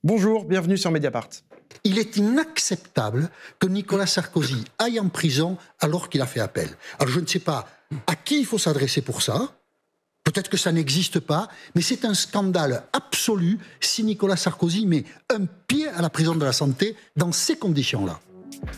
Bonjour, bienvenue sur Mediapart. Il est inacceptable que Nicolas Sarkozy aille en prison alors qu'il a fait appel. Alors je ne sais pas à qui il faut s'adresser pour ça. Peut-être que ça n'existe pas, mais c'est un scandale absolu si Nicolas Sarkozy met un pied à la prison de la Santé dans ces conditions-là.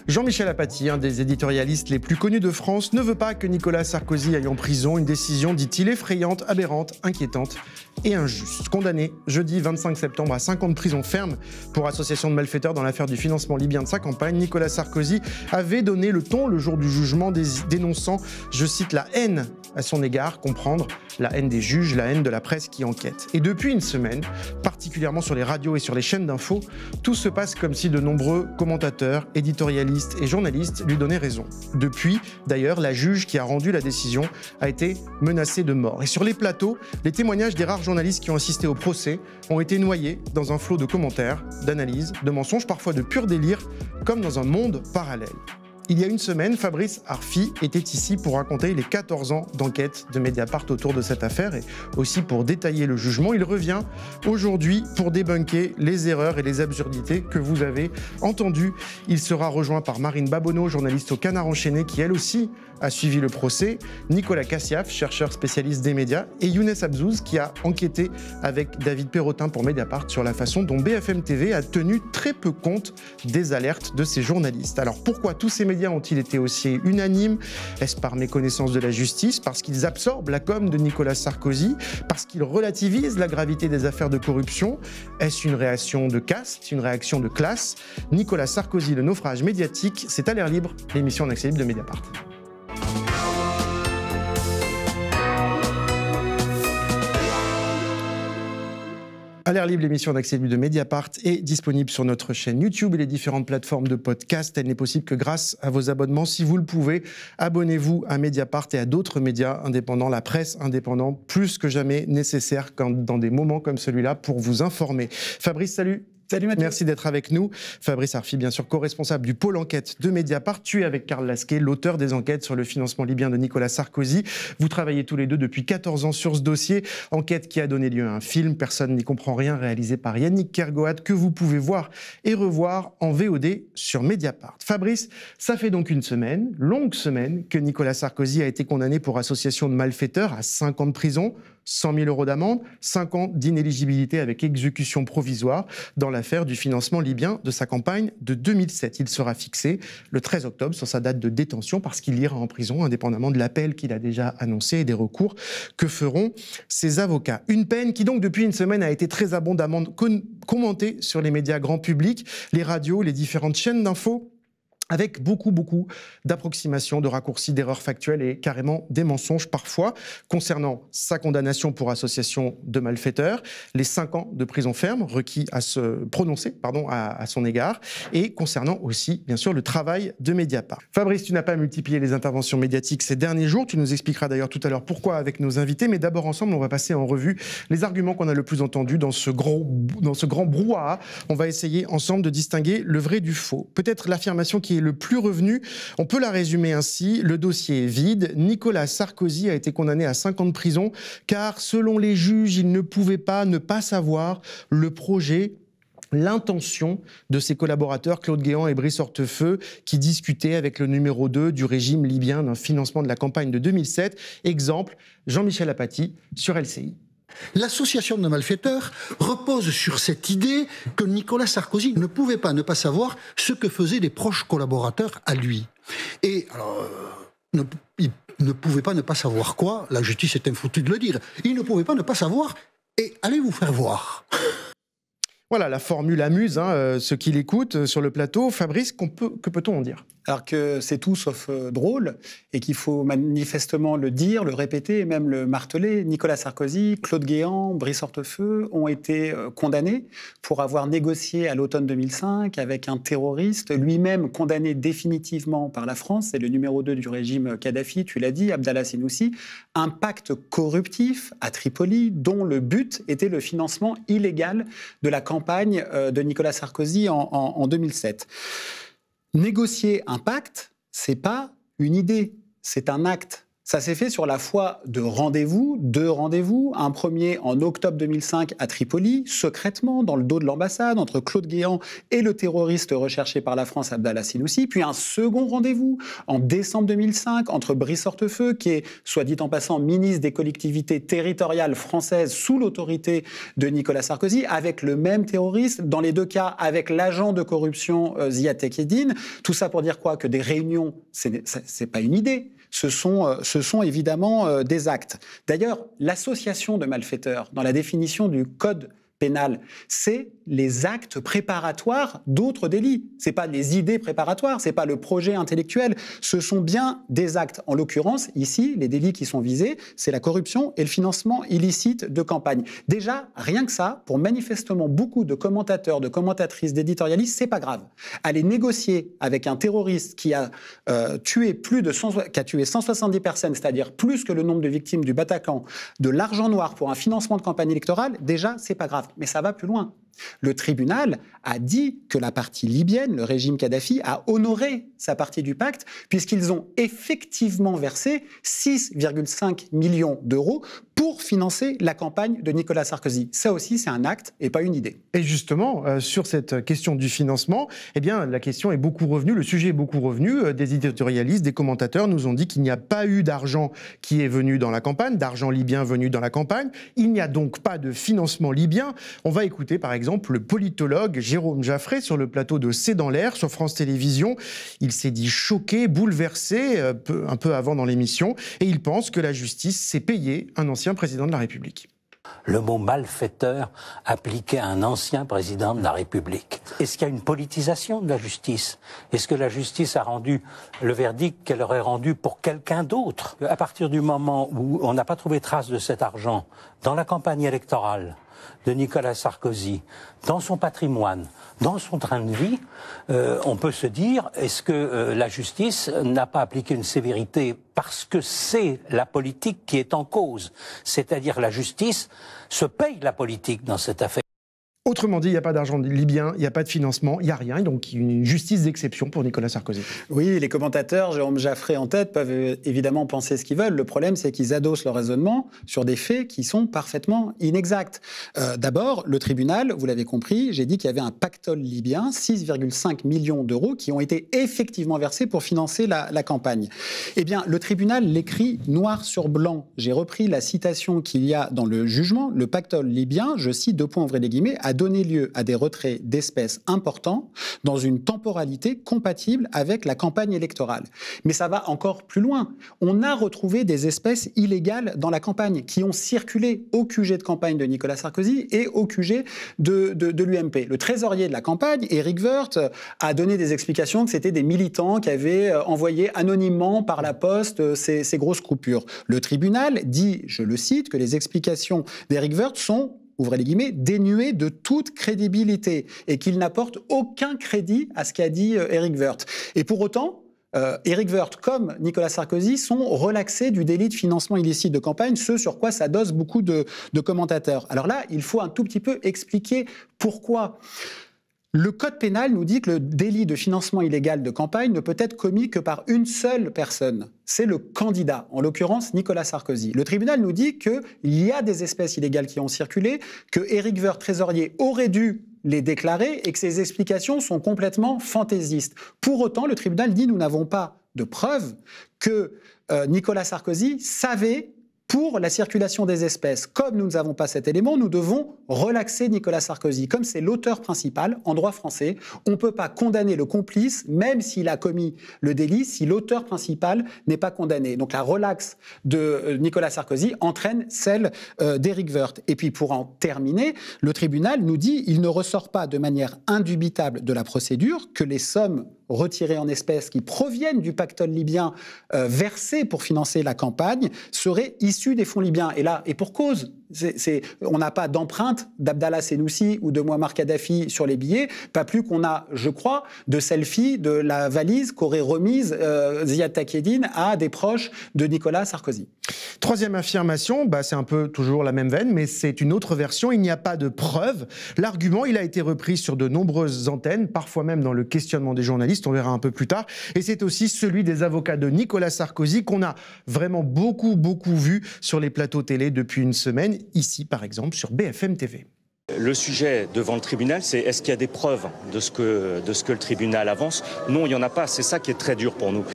Jean-Michel Apathy, un des éditorialistes les plus connus de France, ne veut pas que Nicolas Sarkozy aille en prison. Une décision, dit-il, effrayante, aberrante, inquiétante et injuste. Condamné jeudi 25 septembre à 5 ans de prison ferme pour association de malfaiteurs dans l'affaire du financement libyen de sa campagne, Nicolas Sarkozy avait donné le ton le jour du jugement, dénonçant, je cite, la haine à son égard, comprendre la haine des juges, la haine de la presse qui enquête. Et depuis une semaine, particulièrement sur les radios et sur les chaînes d'infos, tout se passe comme si de nombreux commentateurs, éditorialistes et journalistes lui donnaient raison. Depuis, d'ailleurs, la juge qui a rendu la décision a été menacée de mort. Et sur les plateaux, les témoignages des rares journalistes qui ont assisté au procès ont été noyés dans un flot de commentaires, d'analyses, de mensonges, parfois de pur délire, comme dans un monde parallèle. Il y a une semaine, Fabrice Arfi était ici pour raconter les 14 ans d'enquête de Mediapart autour de cette affaire et aussi pour détailler le jugement. Il revient aujourd'hui pour débunker les erreurs et les absurdités que vous avez entendues. Il sera rejoint par Marine Babonneau, journaliste au Canard enchaîné, qui elle aussi a suivi le procès, Nicolas Cassiaf, chercheur spécialiste des médias, et Younes Abzouz, qui a enquêté avec David Perrotin pour Mediapart sur la façon dont BFM TV a tenu très peu compte des alertes de ses journalistes. Alors pourquoi tous ces médias ont-ils été aussi unanimes? Est-ce par méconnaissance de la justice? Parce qu'ils absorbent la com de Nicolas Sarkozy? Parce qu'ils relativisent la gravité des affaires de corruption? Est-ce une réaction de caste, une réaction de classe? Nicolas Sarkozy, le naufrage médiatique, c'est à l'air libre, l'émission en accès libre de Mediapart. À l'air libre, l'émission d'accès libre de Mediapart est disponible sur notre chaîne YouTube et les différentes plateformes de podcast. Elle n'est possible que grâce à vos abonnements. Si vous le pouvez, abonnez-vous à Mediapart et à d'autres médias indépendants, la presse indépendante, plus que jamais nécessaire dans des moments comme celui-là pour vous informer. Fabrice, salut. Salut Mathieu. Merci d'être avec nous. Fabrice Arfi, bien sûr, co-responsable du pôle enquête de Mediapart. Tu es avec Karl Lasquet, l'auteur des enquêtes sur le financement libyen de Nicolas Sarkozy. Vous travaillez tous les deux depuis 14 ans sur ce dossier. Enquête qui a donné lieu à un film, Personne n'y comprend rien, réalisé par Yannick Kergoat, que vous pouvez voir et revoir en VOD sur Mediapart. Fabrice, ça fait donc une semaine, longue semaine, que Nicolas Sarkozy a été condamné pour association de malfaiteurs à 5 ans de prison, 100 000 € d'amende, 5 ans d'inéligibilité avec exécution provisoire dans l'affaire du financement libyen de sa campagne de 2007. Il sera fixé le 13 octobre sur sa date de détention parce qu'il ira en prison, indépendamment de l'appel qu'il a déjà annoncé et des recours que feront ses avocats. Une peine qui donc depuis une semaine a été très abondamment commentée sur les médias grand public, les radios, les différentes chaînes d'infos, avec beaucoup d'approximations, de raccourcis, d'erreurs factuelles et carrément des mensonges parfois, concernant sa condamnation pour association de malfaiteurs, les 5 ans de prison ferme requis à se prononcer à son égard, et concernant aussi, bien sûr, le travail de Mediapart. Fabrice, tu n'as pas multiplié les interventions médiatiques ces derniers jours, tu nous expliqueras d'ailleurs tout à l'heure pourquoi avec nos invités, mais d'abord ensemble, on va passer en revue les arguments qu'on a le plus entendus dans ce grand brouhaha. On va essayer ensemble de distinguer le vrai du faux. Peut-être l'affirmation qui est le plus revenu, on peut la résumer ainsi: le dossier est vide, Nicolas Sarkozy a été condamné à 5 ans de prison car selon les juges, il ne pouvait pas ne pas savoir le projet, l'intention de ses collaborateurs Claude Guéant et Brice Hortefeux qui discutaient avec le numéro 2 du régime libyen d'un financement de la campagne de 2007. Exemple, Jean-Michel Apathy sur LCI. L'association de malfaiteurs repose sur cette idée que Nicolas Sarkozy ne pouvait pas ne pas savoir ce que faisaient les proches collaborateurs à lui. Et alors, il ne pouvait pas ne pas savoir quoi? La justice est infoutue de le dire. Il ne pouvait pas ne pas savoir, et allez vous faire voir. Voilà, la formule amuse ceux qui l'écoutent sur le plateau. Fabrice, que peut-on en dire? Alors que c'est tout sauf drôle et qu'il faut manifestement le dire, le répéter et même le marteler. Nicolas Sarkozy, Claude Guéant, Brice Hortefeux ont été condamnés pour avoir négocié à l'automne 2005 avec un terroriste, lui-même condamné définitivement par la France, c'est le numéro 2 du régime Kadhafi, tu l'as dit, Abdallah Senoussi, un pacte corruptif à Tripoli dont le but était le financement illégal de la campagne de Nicolas Sarkozy en 2007. Négocier un pacte, c'est pas une idée, c'est un acte. Ça s'est fait sur la foi de rendez-vous, deux rendez-vous. Un premier en octobre 2005 à Tripoli, secrètement, dans le dos de l'ambassade, entre Claude Guéant et le terroriste recherché par la France, Abdallah Sinoussi. Puis un second rendez-vous en décembre 2005 entre Brice Hortefeux, qui est, soit dit en passant, ministre des collectivités territoriales françaises sous l'autorité de Nicolas Sarkozy, avec le même terroriste, dans les deux cas avec l'agent de corruption Ziad Tekeddine. Tout ça pour dire quoi? Que des réunions, c'est pas une idée. Ce sont évidemment des actes. D'ailleurs, l'association de malfaiteurs, dans la définition du code pénal, c'est les actes préparatoires d'autres délits. Ce n'est pas les idées préparatoires, ce n'est pas le projet intellectuel, ce sont bien des actes. En l'occurrence, ici, les délits qui sont visés, c'est la corruption et le financement illicite de campagne. Déjà, rien que ça, pour manifestement beaucoup de commentateurs, de commentatrices, d'éditorialistes, c'est pas grave. Aller négocier avec un terroriste qui a tué 170 personnes, c'est-à-dire plus que le nombre de victimes du Bataclan, de l'argent noir pour un financement de campagne électorale, déjà, c'est pas grave. Mais ça va plus loin. Le tribunal a dit que la partie libyenne, le régime Kadhafi, a honoré sa partie du pacte puisqu'ils ont effectivement versé 6,5 millions d'euros pour financer la campagne de Nicolas Sarkozy. Ça aussi, c'est un acte et pas une idée. Et justement, sur cette question du financement, eh bien, la question est beaucoup revenue, le sujet est beaucoup revenu. Des éditorialistes, des commentateurs nous ont dit qu'il n'y a pas eu d'argent qui est venu dans la campagne, d'argent libyen venu dans la campagne. Il n'y a donc pas de financement libyen. On va écouter, par exemple, le politologue Jérôme Jaffray sur le plateau de C'est dans l'air sur France Télévisions. Il s'est dit choqué, bouleversé un peu avant dans l'émission et il pense que la justice s'est payée un ancien président de la République. Le mot malfaiteur appliqué à un ancien président de la République. Est-ce qu'il y a une politisation de la justice? Est-ce que la justice a rendu le verdict qu'elle aurait rendu pour quelqu'un d'autre? À partir du moment où on n'a pas trouvé trace de cet argent dans la campagne électorale de Nicolas Sarkozy, dans son patrimoine, dans son train de vie, on peut se dire, est-ce que la justice n'a pas appliqué une sévérité parce que c'est la politique qui est en cause? C'est-à-dire la justice se paye la politique dans cette affaire. Autrement dit, il n'y a pas d'argent libyen, il n'y a pas de financement, il n'y a rien, donc une justice d'exception pour Nicolas Sarkozy. Oui, les commentateurs, Jérôme Jaffray en tête, peuvent évidemment penser ce qu'ils veulent. Le problème, c'est qu'ils adossent leur raisonnement sur des faits qui sont parfaitement inexacts. D'abord, le tribunal, vous l'avez compris, j'ai dit qu'il y avait un pactole libyen, 6,5 millions d'euros qui ont été effectivement versés pour financer la campagne. Eh bien, le tribunal l'écrit noir sur blanc. J'ai repris la citation qu'il y a dans le jugement. Le pactole libyen, je cite, ouvrez les guillemets, a donné lieu à des retraits d'espèces importants dans une temporalité compatible avec la campagne électorale. Mais ça va encore plus loin. On a retrouvé des espèces illégales dans la campagne qui ont circulé au QG de campagne de Nicolas Sarkozy et au QG de l'UMP. Le trésorier de la campagne, Éric Woerth, a donné des explications que c'était des militants qui avaient envoyé anonymement par la poste ces grosses coupures. Le tribunal dit, je le cite, que les explications d'Éric Woerth sont, ouvrez les guillemets, dénué de toute crédibilité et qu'il n'apporte aucun crédit à ce qu'a dit Éric Woerth. Et pour autant, Éric Woerth comme Nicolas Sarkozy sont relaxés du délit de financement illicite de campagne, ce sur quoi s'adossent beaucoup de commentateurs. Alors là, il faut un tout petit peu expliquer pourquoi. Le code pénal nous dit que le délit de financement illégal de campagne ne peut être commis que par une seule personne. C'est le candidat, en l'occurrence Nicolas Sarkozy. Le tribunal nous dit qu'il y a des espèces illégales qui ont circulé, que Éric Woerth, trésorier, aurait dû les déclarer et que ces explications sont complètement fantaisistes. Pour autant, le tribunal dit nous n'avons pas de preuve que Nicolas Sarkozy savait pour la circulation des espèces. Comme nous n'avons pas cet élément, nous devons relaxer Nicolas Sarkozy. Comme c'est l'auteur principal, en droit français, on ne peut pas condamner le complice, même s'il a commis le délit, si l'auteur principal n'est pas condamné. Donc la relaxe de Nicolas Sarkozy entraîne celle d'Éric Woerth. Et puis pour en terminer, le tribunal nous dit il ne ressort pas de manière indubitable de la procédure que les sommes retirées en espèces qui proviennent du pactole libyen versées pour financer la campagne seraient issues des fonds libyens. Et là, et pour cause, On n'a pas d'empreinte d'Abdallah Senussi ou de Mouammar Kadhafi sur les billets, pas plus qu'on a, je crois, de selfies de la valise qu'aurait remise Ziad Takieddine à des proches de Nicolas Sarkozy. Troisième affirmation, c'est un peu toujours la même veine, mais c'est une autre version. Il n'y a pas de preuves. L'argument, il a été repris sur de nombreuses antennes, parfois même dans le questionnement des journalistes, on verra un peu plus tard. Et c'est aussi celui des avocats de Nicolas Sarkozy qu'on a vraiment beaucoup vu sur les plateaux télé depuis une semaine, ici par exemple sur BFM TV. Le sujet devant le tribunal, c'est est-ce qu'il y a des preuves de ce que le tribunal avance? Non, il n'y en a pas. C'est ça qui est très dur pour nous.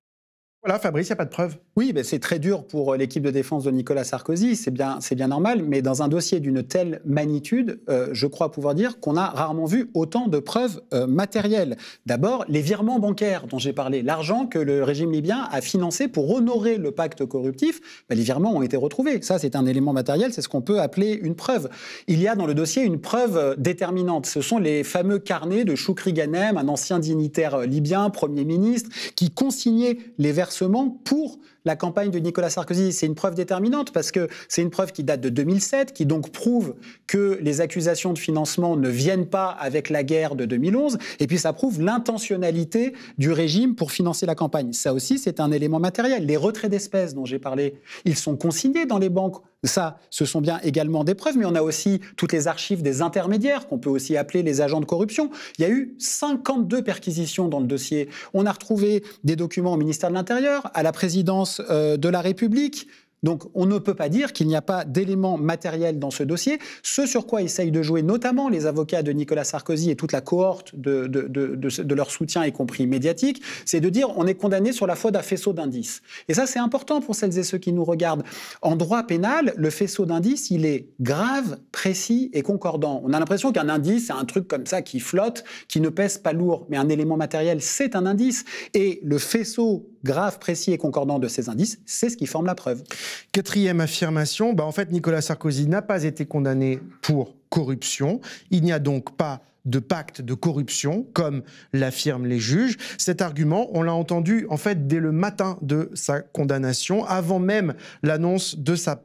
Voilà, Fabrice, il n'y a pas de preuves. Oui, c'est très dur pour l'équipe de défense de Nicolas Sarkozy, c'est bien normal, mais dans un dossier d'une telle magnitude, je crois pouvoir dire qu'on a rarement vu autant de preuves matérielles. D'abord, les virements bancaires dont j'ai parlé, l'argent que le régime libyen a financé pour honorer le pacte corruptif, les virements ont été retrouvés. Ça, c'est un élément matériel, c'est ce qu'on peut appeler une preuve. Il y a dans le dossier une preuve déterminante. Ce sont les fameux carnets de Choukri Ghanem, un ancien dignitaire libyen, Premier ministre, qui consignait les versements pour la campagne de Nicolas Sarkozy. C'est une preuve déterminante parce que c'est une preuve qui date de 2007, qui donc prouve que les accusations de financement ne viennent pas avec la guerre de 2011, et puis ça prouve l'intentionnalité du régime pour financer la campagne. Ça aussi, c'est un élément matériel. Les retraits d'espèces dont j'ai parlé, ils sont consignés dans les banques. Ça, ce sont bien également des preuves, mais on a aussi toutes les archives des intermédiaires, qu'on peut aussi appeler les agents de corruption. Il y a eu 52 perquisitions dans le dossier. On a retrouvé des documents au ministère de l'Intérieur, à la présidence de la République. Donc, on ne peut pas dire qu'il n'y a pas d'éléments matériels dans ce dossier. Ce sur quoi essayent de jouer notamment les avocats de Nicolas Sarkozy et toute la cohorte de leur soutien, y compris médiatique, c'est de dire on est condamné sur la foi d'un faisceau d'indices. Et ça, c'est important pour celles et ceux qui nous regardent. En droit pénal, le faisceau d'indices, il est grave, précis et concordant. On a l'impression qu'un indice, c'est un truc comme ça qui flotte, qui ne pèse pas lourd. Mais un élément matériel, c'est un indice. Et le faisceau grave, précis et concordant de ces indices, c'est ce qui forme la preuve. Quatrième affirmation, en fait, Nicolas Sarkozy n'a pas été condamné pour corruption. Il n'y a donc pas de pacte de corruption, comme l'affirment les juges. Cet argument, on l'a entendu en fait dès le matin de sa condamnation, avant même l'annonce de sa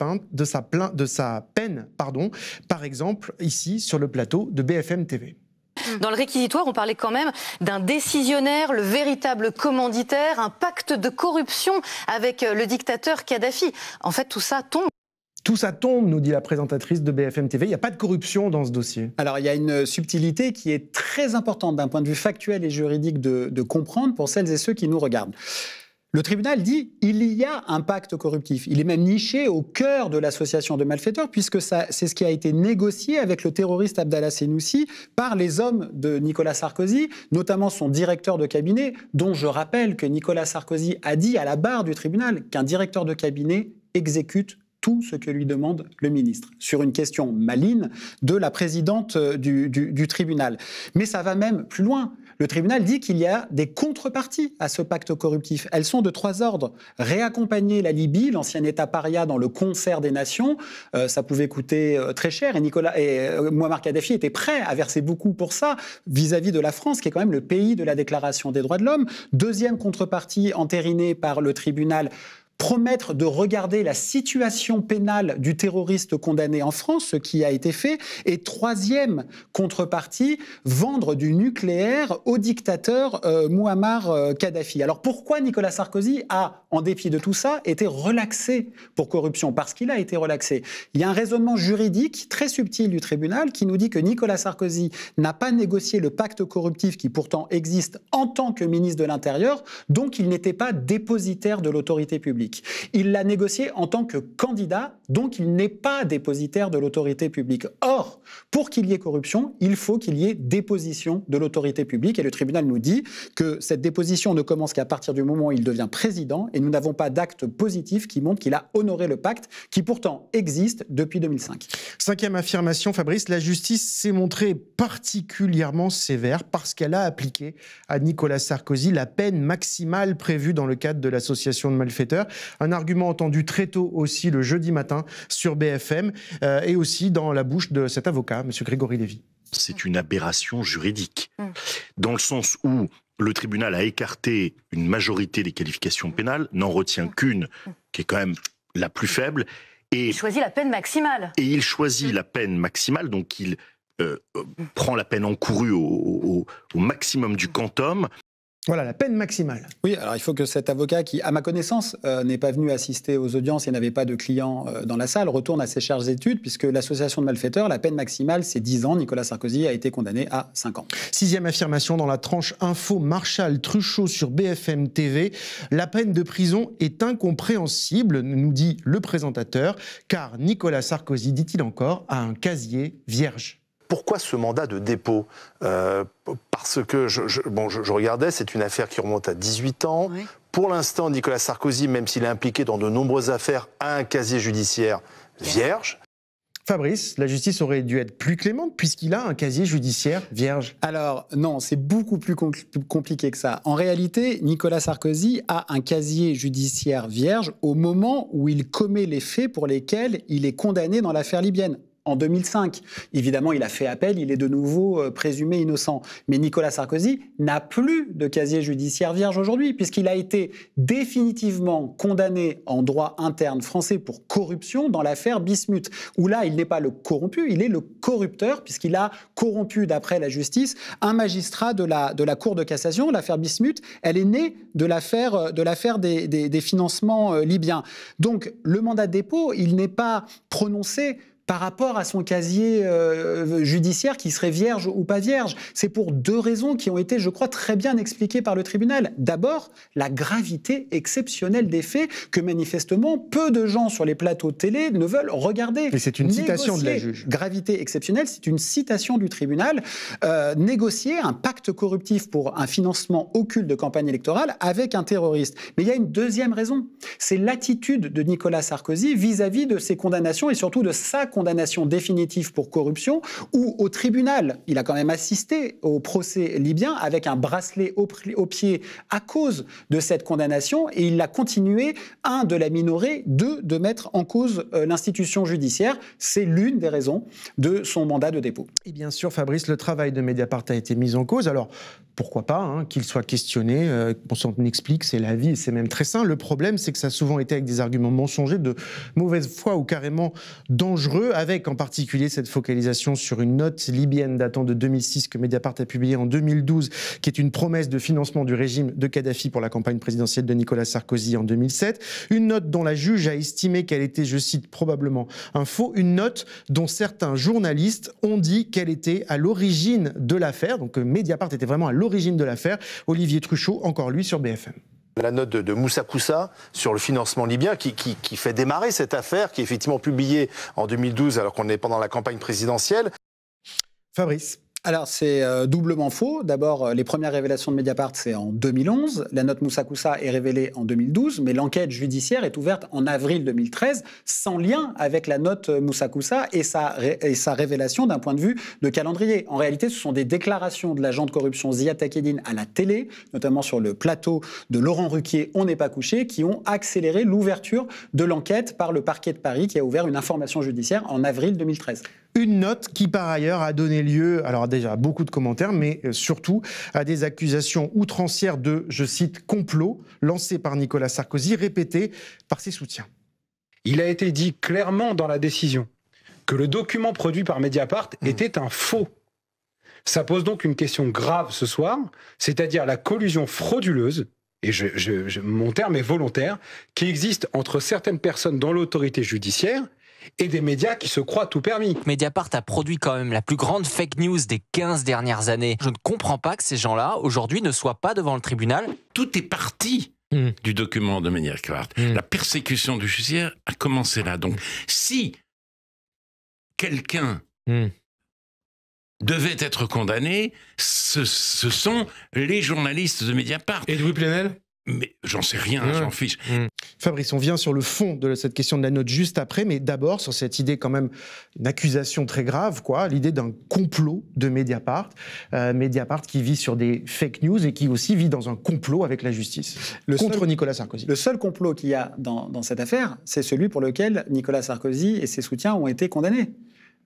peine, par exemple ici sur le plateau de BFM TV. Dans le réquisitoire, on parlait quand même d'un décisionnaire, le véritable commanditaire, un pacte de corruption avec le dictateur Kadhafi. En fait, tout ça tombe. Tout ça tombe, nous dit la présentatrice de BFM TV. Il n'y a pas de corruption dans ce dossier. Alors, il y a une subtilité qui est très importante d'un point de vue factuel et juridique de comprendre pour celles et ceux qui nous regardent. Le tribunal dit il y a un pacte corruptif. Il est même niché au cœur de l'association de malfaiteurs, puisque c'est ce qui a été négocié avec le terroriste Abdallah Senussi par les hommes de Nicolas Sarkozy, notamment son directeur de cabinet, dont je rappelle que Nicolas Sarkozy a dit à la barre du tribunal qu'un directeur de cabinet exécute tout ce que lui demande le ministre, sur une question maligne de la présidente du tribunal. Mais ça va même plus loin. Le tribunal dit qu'il y a des contreparties à ce pacte corruptif. Elles sont de 3 ordres. Réaccompagner la Libye, l'ancien État paria, dans le concert des nations, ça pouvait coûter très cher. Et Mouammar Kadhafi était prêt à verser beaucoup pour ça, vis-à-vis de la France, qui est quand même le pays de la Déclaration des droits de l'homme. Deuxième contrepartie entérinée par le tribunal, promettre de regarder la situation pénale du terroriste condamné en France, ce qui a été fait. Et troisième contrepartie, vendre du nucléaire au dictateur Mouammar Kadhafi. Alors pourquoi Nicolas Sarkozy a, en dépit de tout ça, été relaxé pour corruption? Parce qu'il a été relaxé. Il y a un raisonnement juridique très subtil du tribunal qui nous dit que Nicolas Sarkozy n'a pas négocié le pacte corruptif qui pourtant existe en tant que ministre de l'Intérieur, donc il n'était pas dépositaire de l'autorité publique. Il l'a négocié en tant que candidat, donc il n'est pas dépositaire de l'autorité publique. Or, pour qu'il y ait corruption, il faut qu'il y ait déposition de l'autorité publique. Et le tribunal nous dit que cette déposition ne commence qu'à partir du moment où il devient président, et nous n'avons pas d'acte positif qui montre qu'il a honoré le pacte, qui pourtant existe depuis 2005. Cinquième affirmation, Fabrice, la justice s'est montrée particulièrement sévère parce qu'elle a appliqué à Nicolas Sarkozy la peine maximale prévue dans le cadre de l'association de malfaiteurs. Un argument entendu très tôt aussi le jeudi matin sur BFM et aussi dans la bouche de cet avocat, M. Grégory Lévy. C'est une aberration juridique, dans le sens où le tribunal a écarté une majorité des qualifications pénales, n'en retient qu'une qui est quand même la plus faible, Et il choisit la peine maximale. Et il choisit la peine maximale, donc il prend la peine encourue au maximum du quantum. Voilà, la peine maximale. Oui, alors il faut que cet avocat qui, à ma connaissance, n'est pas venu assister aux audiences et n'avait pas de clients dans la salle, retourne à ses chères études, puisque l'association de malfaiteurs, la peine maximale, c'est 10 ans. Nicolas Sarkozy a été condamné à 5 ans. 6e affirmation dans la tranche info Marshall Truchot sur BFM TV. La peine de prison est incompréhensible, nous dit le présentateur, car Nicolas Sarkozy, dit-il encore, a un casier vierge. Pourquoi ce mandat de dépôt ? Parce que je regardais, c'est une affaire qui remonte à 18 ans. Oui. Pour l'instant, Nicolas Sarkozy, même s'il est impliqué dans de nombreuses affaires, a un casier judiciaire vierge. Fabrice, la justice aurait dû être plus clémente puisqu'il a un casier judiciaire vierge. Alors non, c'est beaucoup plus compliqué que ça. En réalité, Nicolas Sarkozy a un casier judiciaire vierge au moment où il commet les faits pour lesquels il est condamné dans l'affaire libyenne. En 2005. Évidemment, il a fait appel, il est de nouveau présumé innocent. Mais Nicolas Sarkozy n'a plus de casier judiciaire vierge aujourd'hui, puisqu'il a été définitivement condamné en droit interne français pour corruption dans l'affaire Bismuth, où là, il n'est pas le corrompu, il est le corrupteur, puisqu'il a corrompu, d'après la justice, un magistrat de la Cour de cassation. L'affaire Bismuth, elle est née de l'affaire des financements libyens. Donc, le mandat de dépôt, il n'est pas prononcé par rapport à son casier judiciaire qui serait vierge ou pas vierge. C'est pour 2 raisons qui ont été, je crois, très bien expliquées par le tribunal. D'abord, la gravité exceptionnelle des faits que manifestement peu de gens sur les plateaux de télé ne veulent regarder. Et c'est une citation de la juge. Gravité exceptionnelle, c'est une citation du tribunal. Négocier un pacte corruptif pour un financement occulte de campagne électorale avec un terroriste. Mais il y a une deuxième raison. C'est l'attitude de Nicolas Sarkozy vis-à-vis de ses condamnations et surtout de sa condamnation définitive pour corruption, où au tribunal, il a quand même assisté au procès libyen avec un bracelet au pied à cause de cette condamnation, et il a continué, 1, de la minorer, 2, de mettre en cause l'institution judiciaire. C'est l'une des raisons de son mandat de dépôt. Et bien sûr, Fabrice, le travail de Mediapart a été mis en cause. Alors, pourquoi pas qu'il soit questionné, on s'en explique, c'est la vie, c'est même très sain. Le problème, c'est que ça a souvent été avec des arguments mensongers, de mauvaise foi ou carrément dangereux, avec en particulier cette focalisation sur une note libyenne datant de 2006 que Mediapart a publiée en 2012, qui est une promesse de financement du régime de Kadhafi pour la campagne présidentielle de Nicolas Sarkozy en 2007. Une note dont la juge a estimé qu'elle était, je cite, probablement un faux. Une note dont certains journalistes ont dit qu'elle était à l'origine de l'affaire. Donc Mediapart était vraiment à l'origine de l'affaire. Olivier Truchot, encore lui, sur BFM. La note de Moussa Koussa sur le financement libyen qui fait démarrer cette affaire, qui est effectivement publiée en 2012 alors qu'on est pendant la campagne présidentielle. Fabrice. Alors, c'est doublement faux. D'abord, les premières révélations de Mediapart, c'est en 2011. La note Moussa Koussa est révélée en 2012, mais l'enquête judiciaire est ouverte en avril 2013, sans lien avec la note Moussa Koussa et sa révélation d'un point de vue de calendrier. En réalité, ce sont des déclarations de l'agent de corruption Ziad Takedine à la télé, notamment sur le plateau de Laurent Ruquier, On n'est pas couché, qui ont accéléré l'ouverture de l'enquête par le parquet de Paris, qui a ouvert une information judiciaire en avril 2013. Une note qui, par ailleurs, a donné lieu, alors déjà, à beaucoup de commentaires, mais surtout à des accusations outrancières de, je cite, complot, lancées par Nicolas Sarkozy, répétées par ses soutiens. Il a été dit clairement dans la décision que le document produit par Mediapart était un faux. Ça pose donc une question grave ce soir, c'est-à-dire la collusion frauduleuse, et mon terme est volontaire, qui existe entre certaines personnes dans l'autorité judiciaire et des médias qui se croient tout permis. Mediapart a produit quand même la plus grande fake news des 15 dernières années. Je ne comprends pas que ces gens-là, aujourd'hui, ne soient pas devant le tribunal. Tout est parti du document de Mediapart. La persécution du judiciaire a commencé là. Donc, si quelqu'un devait être condamné, ce sont les journalistes de Mediapart. Et Louis Plenel ? Mais j'en sais rien, j'en fiche. Fabrice, on vient sur le fond de cette question de la note juste après, mais d'abord sur cette idée quand même, une accusation très grave, l'idée d'un complot de Mediapart. Mediapart qui vit sur des fake news et qui aussi vit dans un complot avec la justice contre Nicolas Sarkozy. Le seul complot qu'il y a dans cette affaire, c'est celui pour lequel Nicolas Sarkozy et ses soutiens ont été condamnés.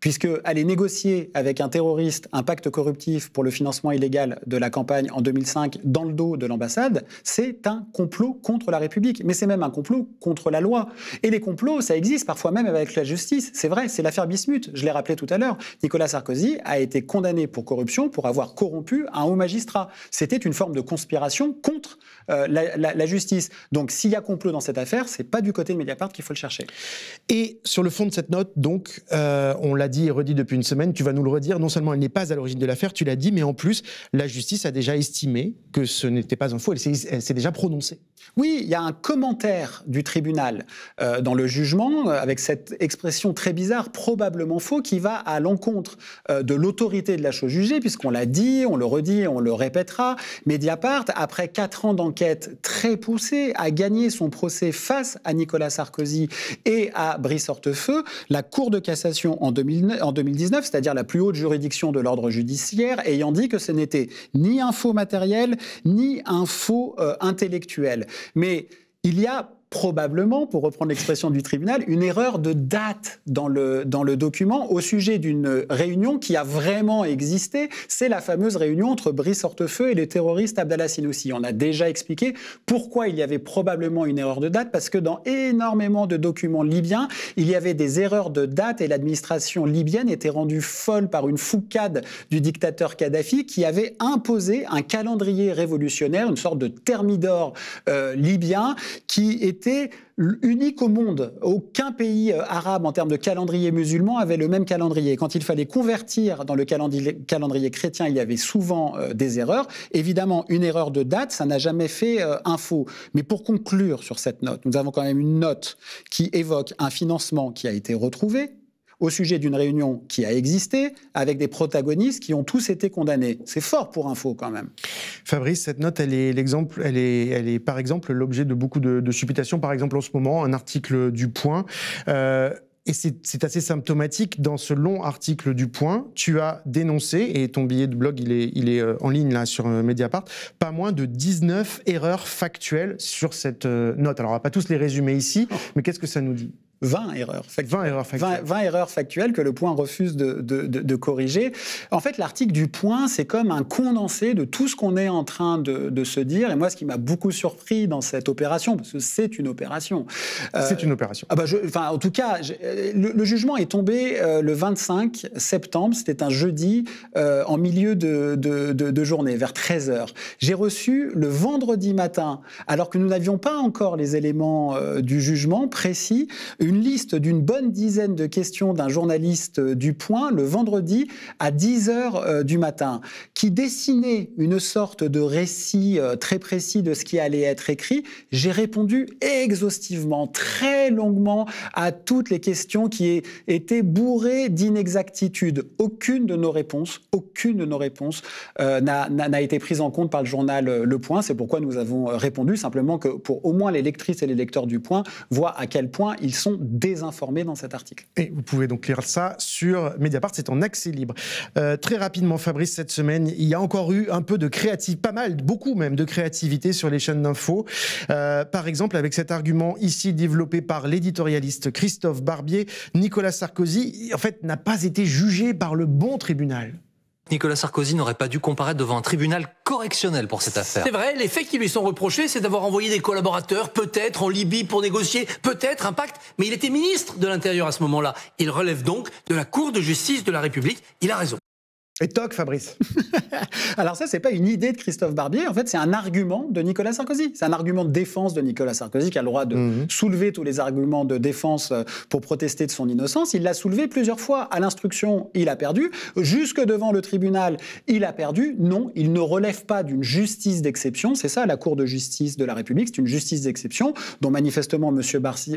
puisque aller négocier avec un terroriste un pacte corruptif pour le financement illégal de la campagne en 2005 dans le dos de l'ambassade, c'est un complot contre la République. Mais c'est même un complot contre la loi. Et les complots, ça existe parfois même avec la justice. C'est vrai, c'est l'affaire Bismuth. Je l'ai rappelé tout à l'heure. Nicolas Sarkozy a été condamné pour corruption pour avoir corrompu un haut magistrat. C'était une forme de conspiration contre la justice. Donc s'il y a complot dans cette affaire, c'est pas du côté de Mediapart qu'il faut le chercher. Et sur le fond de cette note, donc, on l'a dit et redit depuis une semaine, tu vas nous le redire, non seulement elle n'est pas à l'origine de l'affaire, tu l'as dit, mais en plus, la justice a déjà estimé que ce n'était pas un faux, elle s'est déjà prononcée. Oui, il y a un commentaire du tribunal dans le jugement, avec cette expression très bizarre, probablement faux, qui va à l'encontre de l'autorité de la chose jugée, puisqu'on l'a dit, on le redit, on le répétera. Mediapart, après 4 ans d'enquête très poussée, a gagné son procès face à Nicolas Sarkozy et à Brice Hortefeux. La Cour de cassation en 2019, c'est-à-dire la plus haute juridiction de l'ordre judiciaire, ayant dit que ce n'était ni un faux matériel, ni un faux intellectuel. Mais il y a probablement, pour reprendre l'expression du tribunal, une erreur de date dans le document au sujet d'une réunion qui a vraiment existé. C'est la fameuse réunion entre Brice Hortefeux et le terroriste Abdallah Sinoussi. On a déjà expliqué pourquoi il y avait probablement une erreur de date, parce que dans énormément de documents libyens, il y avait des erreurs de date et l'administration libyenne était rendue folle par une foucade du dictateur Kadhafi qui avait imposé un calendrier révolutionnaire, une sorte de thermidor libyen qui était unique au monde. Aucun pays arabe en termes de calendrier musulman avait le même calendrier. Quand il fallait convertir dans le calendrier chrétien, il y avait souvent des erreurs. Évidemment, une erreur de date, ça n'a jamais fait un faux. Mais pour conclure sur cette note, nous avons quand même une note qui évoque un financement qui a été retrouvé au sujet d'une réunion qui a existé, avec des protagonistes qui ont tous été condamnés. C'est fort pour info, quand même. Fabrice, cette note, elle est par exemple l'objet de beaucoup de supputations. Par exemple, en ce moment, un article du Point. Et c'est assez symptomatique, dans ce long article du Point, tu as dénoncé, et ton billet de blog, il est en ligne là sur Mediapart, pas moins de 19 erreurs factuelles sur cette note. Alors, on ne va pas tous les résumer ici, mais qu'est-ce que ça nous dit ? 20 erreurs factuelles. 20 erreurs factuelles que le Point refuse de corriger. En fait, l'article du Point, c'est comme un condensé de tout ce qu'on est en train de se dire. Et moi, ce qui m'a beaucoup surpris dans cette opération, parce que c'est une opération. C'est une opération. En tout cas, le jugement est tombé le 25 septembre. C'était un jeudi en milieu de journée, vers 13h. J'ai reçu le vendredi matin, alors que nous n'avions pas encore les éléments du jugement précis, une liste d'une bonne dizaine de questions d'un journaliste du Point le vendredi à 10h du matin, qui dessinait une sorte de récit très précis de ce qui allait être écrit. J'ai répondu exhaustivement, très longuement à toutes les questions qui étaient bourrées d'inexactitudes. Aucune de nos réponses n'a été prise en compte par le journal Le Point. C'est pourquoi nous avons répondu simplement que pour au moins les lectrices et les lecteurs du Point voient à quel point ils sont désinformés dans cet article. Et vous pouvez donc lire ça sur Mediapart, c'est en accès libre. Très rapidement, Fabrice, cette semaine, il y a encore eu un peu de créativité, beaucoup même de créativité sur les chaînes d'infos. Par exemple, avec cet argument ici développé par l'éditorialiste Christophe Barbier, Nicolas Sarkozy, en fait, n'a pas été jugé par le bon tribunal. Nicolas Sarkozy n'aurait pas dû comparaître devant un tribunal correctionnel pour cette affaire. C'est vrai, les faits qui lui sont reprochés, c'est d'avoir envoyé des collaborateurs, peut-être en Libye pour négocier, peut-être un pacte, mais il était ministre de l'Intérieur à ce moment-là. Il relève donc de la Cour de justice de la République. Il a raison. Et toc, Fabrice. Alors ça, c'est pas une idée de Christophe Barbier, en fait, c'est un argument de Nicolas Sarkozy. C'est un argument de défense de Nicolas Sarkozy qui a le droit de soulever tous les arguments de défense pour protester de son innocence. Il l'a soulevé plusieurs fois. À l'instruction, il a perdu. Jusque devant le tribunal, il a perdu. Non, il ne relève pas d'une justice d'exception. C'est ça, la Cour de justice de la République. C'est une justice d'exception dont manifestement M.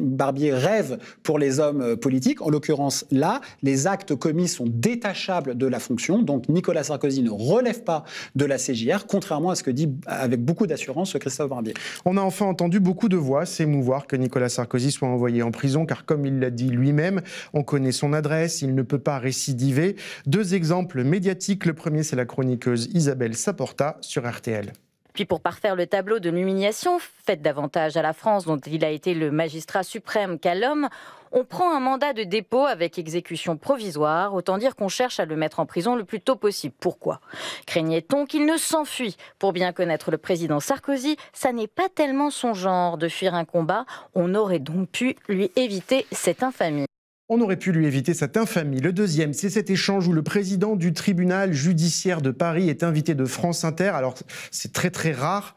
Barbier rêve pour les hommes politiques. En l'occurrence, là, les actes commis sont détachables de la fonction. Donc Nicolas Sarkozy ne relève pas de la CJR, contrairement à ce que dit avec beaucoup d'assurance Christophe Barbier. On a enfin entendu beaucoup de voix s'émouvoir que Nicolas Sarkozy soit envoyé en prison, car comme il l'a dit lui-même, on connaît son adresse, il ne peut pas récidiver. 2 exemples médiatiques. Le premier, c'est la chroniqueuse Isabelle Saporta sur RTL. Puis pour parfaire le tableau de l'humiliation faite davantage à la France, dont il a été le magistrat suprême qu'à l'homme, on prend un mandat de dépôt avec exécution provisoire, autant dire qu'on cherche à le mettre en prison le plus tôt possible. Pourquoi ? Craignait-on qu'il ne s'enfuit ? Pour bien connaître le président Sarkozy, ça n'est pas tellement son genre de fuir un combat, on aurait donc pu lui éviter cette infamie. On aurait pu lui éviter cette infamie. Le deuxième, c'est cet échange où le président du tribunal judiciaire de Paris est invité de France Inter. Alors, c'est très très rare.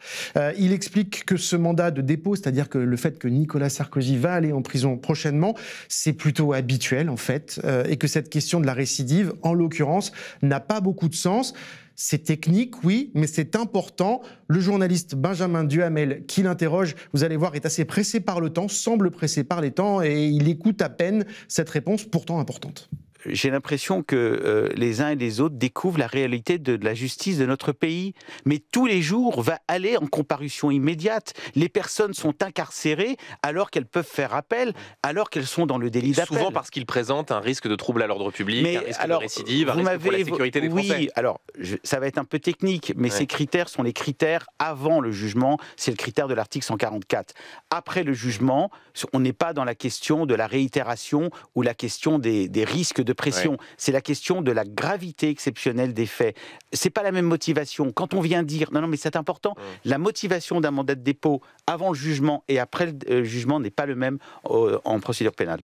Il explique que ce mandat de dépôt, c'est-à-dire que le fait que Nicolas Sarkozy va aller en prison prochainement, c'est plutôt habituel en fait, et que cette question de la récidive, en l'occurrence, n'a pas beaucoup de sens. C'est technique, oui, mais c'est important. Le journaliste Benjamin Duhamel, qui l'interroge, vous allez voir, est assez pressé par le temps, semble pressé par les temps, et il écoute à peine cette réponse pourtant importante. J'ai l'impression que les uns et les autres découvrent la réalité de la justice de notre pays. Mais tous les jours va aller en comparution immédiate. Les personnes sont incarcérées alors qu'elles peuvent faire appel, alors qu'elles sont dans le délit d'appel. Souvent parce qu'ils présentent un risque de trouble à l'ordre public, un risque de récidive, un risque pour la sécurité des Français. Oui, alors ça va être un peu technique, mais ces critères sont les critères avant le jugement. C'est le critère de l'article 144. Après le jugement, on n'est pas dans la question de la réitération ou la question des risques de pression. C'est la question de la gravité exceptionnelle des faits. C'est pas la même motivation. Quand on vient dire, non mais c'est important, la motivation d'un mandat de dépôt avant le jugement et après le jugement n'est pas le même en procédure pénale.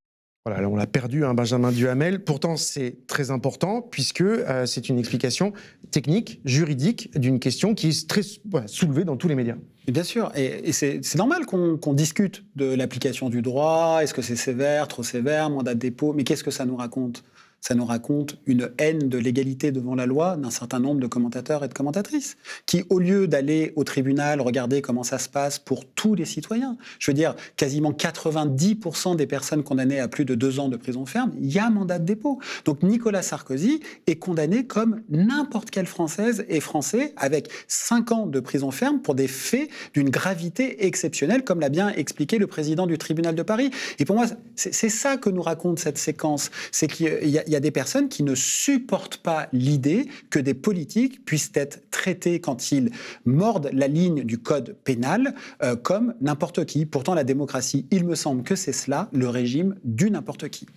Voilà, là on l'a perdu, hein, Benjamin Duhamel. Pourtant, c'est très important puisque c'est une explication technique, juridique d'une question qui est très soulevée dans tous les médias. Et bien sûr, et c'est normal qu'on discute de l'application du droit. Est-ce que c'est sévère, trop sévère, mandat de dépôt? Mais qu'est-ce que ça nous raconte ? Ça nous raconte une haine de l'égalité devant la loi d'un certain nombre de commentateurs et de commentatrices qui, au lieu d'aller au tribunal regarder comment ça se passe pour tous les citoyens, je veux dire, quasiment 90% des personnes condamnées à plus de 2 ans de prison ferme, il y a un mandat de dépôt. Donc Nicolas Sarkozy est condamné comme n'importe quelle Française et Français avec 5 ans de prison ferme pour des faits d'une gravité exceptionnelle, comme l'a bien expliqué le président du tribunal de Paris. Et pour moi, c'est ça que nous raconte cette séquence. C'est qu'il y a des personnes qui ne supportent pas l'idée que des politiques puissent être traités quand ils mordent la ligne du code pénal comme n'importe qui. Pourtant, la démocratie, il me semble que c'est cela, le régime du n'importe qui.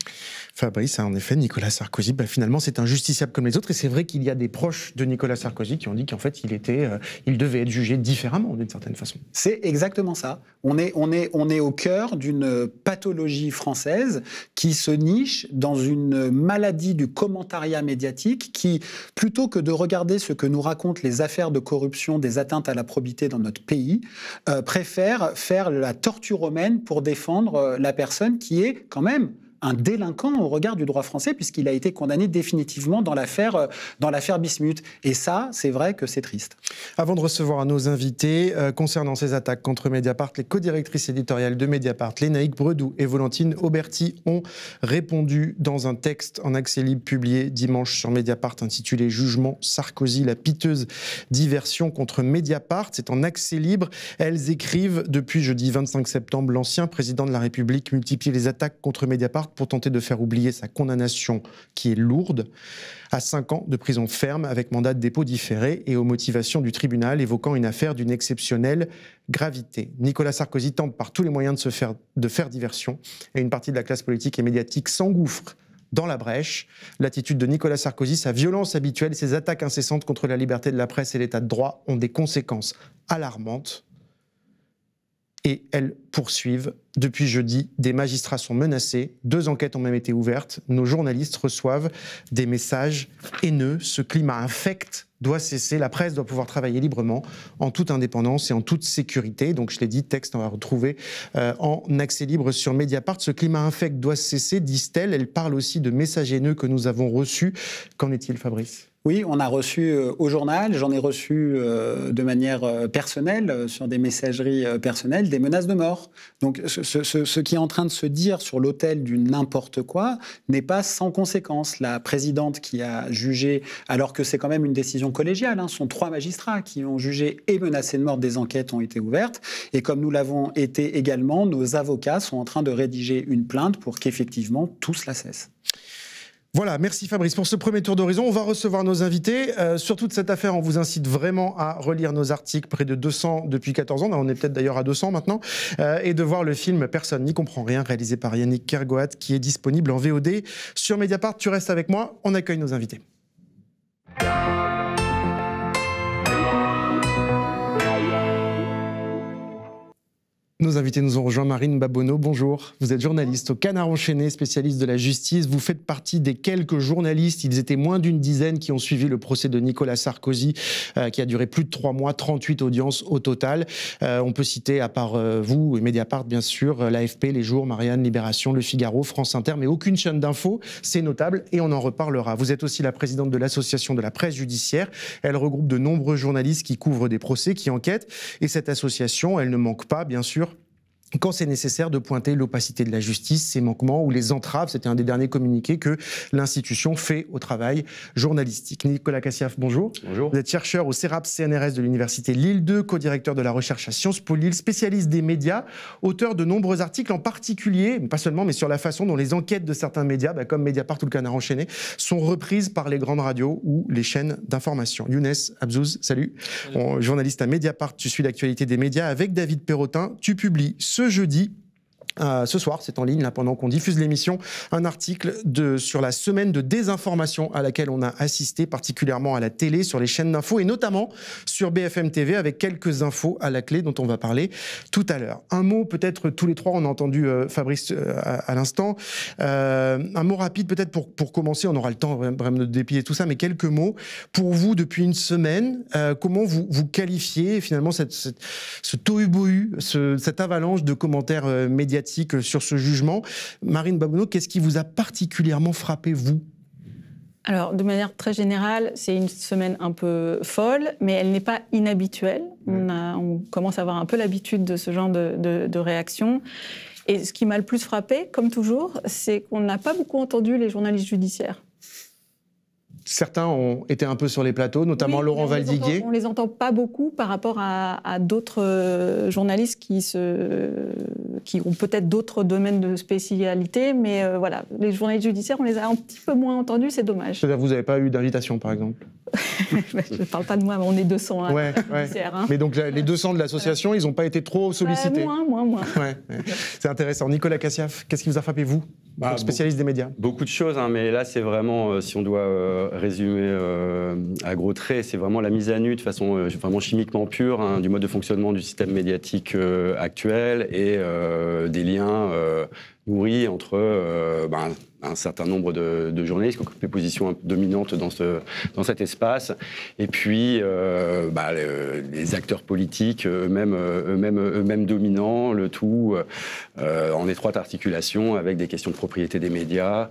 Fabrice, en effet, Nicolas Sarkozy, finalement, c'est un justiciable comme les autres. Et c'est vrai qu'il y a des proches de Nicolas Sarkozy qui ont dit qu'en fait, il devait être jugé différemment, d'une certaine façon. C'est exactement ça. On est au cœur d'une pathologie française qui se niche dans une maladie du commentariat médiatique qui, plutôt que de regarder ce que nous racontent les affaires de corruption, des atteintes à la probité dans notre pays, préfère faire la torture romaine pour défendre la personne qui est quand même un délinquant au regard du droit français, puisqu'il a été condamné définitivement dans l'affaire Bismuth. Et ça, c'est vrai que c'est triste. Avant de recevoir nos invités, concernant ces attaques contre Mediapart, les co-directrices éditoriales de Mediapart, Lénaïque Bredou et Valentine Auberti, ont répondu dans un texte en accès libre publié dimanche sur Mediapart intitulé « Jugement Sarkozy, la piteuse diversion contre Mediapart ». C'est en accès libre. Elles écrivent « Depuis jeudi 25 septembre, l'ancien président de la République multiplie les attaques contre Mediapart pour tenter de faire oublier sa condamnation qui est lourde à 5 ans de prison ferme avec mandat de dépôt différé et aux motivations du tribunal évoquant une affaire d'une exceptionnelle gravité. Nicolas Sarkozy tente par tous les moyens de faire diversion et une partie de la classe politique et médiatique s'engouffre dans la brèche. L'attitude de Nicolas Sarkozy, sa violence habituelle, ses attaques incessantes contre la liberté de la presse et l'état de droit ont des conséquences alarmantes. Et elles poursuivent. Depuis jeudi, des magistrats sont menacés. 2 enquêtes ont même été ouvertes. Nos journalistes reçoivent des messages haineux. Ce climat infect doit cesser. La presse doit pouvoir travailler librement, en toute indépendance et en toute sécurité. Donc, je l'ai dit, texte, on va retrouver en accès libre sur Mediapart. Ce climat infect doit cesser, disent-elles. Elle parle aussi de messages haineux que nous avons reçus. Qu'en est-il, Fabrice ? Oui, on a reçu au journal, j'en ai reçu de manière personnelle, sur des messageries personnelles, des menaces de mort. Donc ce qui est en train de se dire sur l'autel du n'importe quoi n'est pas sans conséquence. La présidente qui a jugé, alors que c'est quand même une décision collégiale, ce sont 3 magistrats qui ont jugé et menacé de mort, des enquêtes ont été ouvertes. Et comme nous l'avons été également, nos avocats sont en train de rédiger une plainte pour qu'effectivement tout cela cesse. Voilà, merci Fabrice pour ce premier tour d'horizon. On va recevoir nos invités. Sur toute cette affaire, on vous incite vraiment à relire nos articles, près de 200 depuis 14 ans, on est peut-être d'ailleurs à 200 maintenant, et de voir le film Personne n'y comprend rien, réalisé par Yannick Kergoat, qui est disponible en VOD sur Mediapart. Tu restes avec moi, on accueille nos invités. Nos invités nous ont rejoint. Marine Babonneau, bonjour. Vous êtes journaliste au Canard enchaîné, spécialiste de la justice. Vous faites partie des quelques journalistes, ils étaient moins d'une dizaine, qui ont suivi le procès de Nicolas Sarkozy, qui a duré plus de 3 mois, 38 audiences au total. On peut citer, à part vous et Mediapart, bien sûr, l'AFP, Les Jours, Marianne, Libération, Le Figaro, France Inter, mais aucune chaîne d'info. C'est notable et on en reparlera. Vous êtes aussi la présidente de l'Association de la presse judiciaire. Elle regroupe de nombreux journalistes qui couvrent des procès, qui enquêtent. Et cette association, elle ne manque pas, bien sûr, quand c'est nécessaire, de pointer l'opacité de la justice, ses manquements ou les entraves. C'était un des derniers communiqués que l'institution fait au travail journalistique. Nicolas Cassiaf, bonjour. Bonjour. Vous êtes chercheur au CERAPS CNRS de l'Université Lille 2, co-directeur de la recherche à Sciences Po Lille, spécialiste des médias, auteur de nombreux articles, en particulier, pas seulement, mais sur la façon dont les enquêtes de certains médias, comme Mediapart ou le Canard enchaîné, sont reprises par les grandes radios ou les chaînes d'information. Younes Abzouz, salut. Journaliste à Mediapart, tu suis l'actualité des médias avec David Perrotin. Tu publies ce jeudi, ce soir, c'est en ligne, là, pendant qu'on diffuse l'émission, un article sur la semaine de désinformation à laquelle on a assisté, particulièrement à la télé, sur les chaînes d'infos, et notamment sur BFM TV, avec quelques infos à la clé dont on va parler tout à l'heure. Un mot, peut-être, tous les trois, on a entendu Fabrice à l'instant, un mot rapide, peut-être, pour commencer, on aura le temps vraiment de déplier tout ça, mais quelques mots. Pour vous, depuis une semaine, comment vous qualifiez, finalement, ce tohu-bohu, cette avalanche de commentaires médiatiques sur ce jugement. Marine Babonneau, qu'est-ce qui vous a particulièrement frappé, vous ? Alors, de manière très générale, c'est une semaine un peu folle, mais elle n'est pas inhabituelle. On commence à avoir un peu l'habitude de ce genre de réaction. Et ce qui m'a le plus frappé, comme toujours, c'est qu'on n'a pas beaucoup entendu les journalistes judiciaires. Certains ont été un peu sur les plateaux, notamment Laurent Valdiguier. On les entend pas beaucoup par rapport à d'autres journalistes qui ont peut-être d'autres domaines de spécialité, mais voilà, les journalistes judiciaires, on les a un petit peu moins entendus, c'est dommage. C'est-à-dire, vous n'avez pas eu d'invitation, par exemple? Je ne parle pas de moi, mais on est 200 judiciaires. Hein. Mais donc, les 200 de l'association, ils n'ont pas été trop sollicités? Moins. Ouais. C'est intéressant. Nicolas Cassiaf, qu'est-ce qui vous a frappé, vous, spécialiste des médias? Beaucoup de choses, hein, mais là, c'est vraiment, si on doit résumer à gros traits, c'est vraiment la mise à nu de façon vraiment chimiquement pure, hein, du mode de fonctionnement du système médiatique actuel et des liens nourris entre un certain nombre de journalistes qui occupent des positions dominantes dans cet espace, et puis les acteurs politiques eux-mêmes dominants, le tout en étroite articulation avec des questions de propriété des médias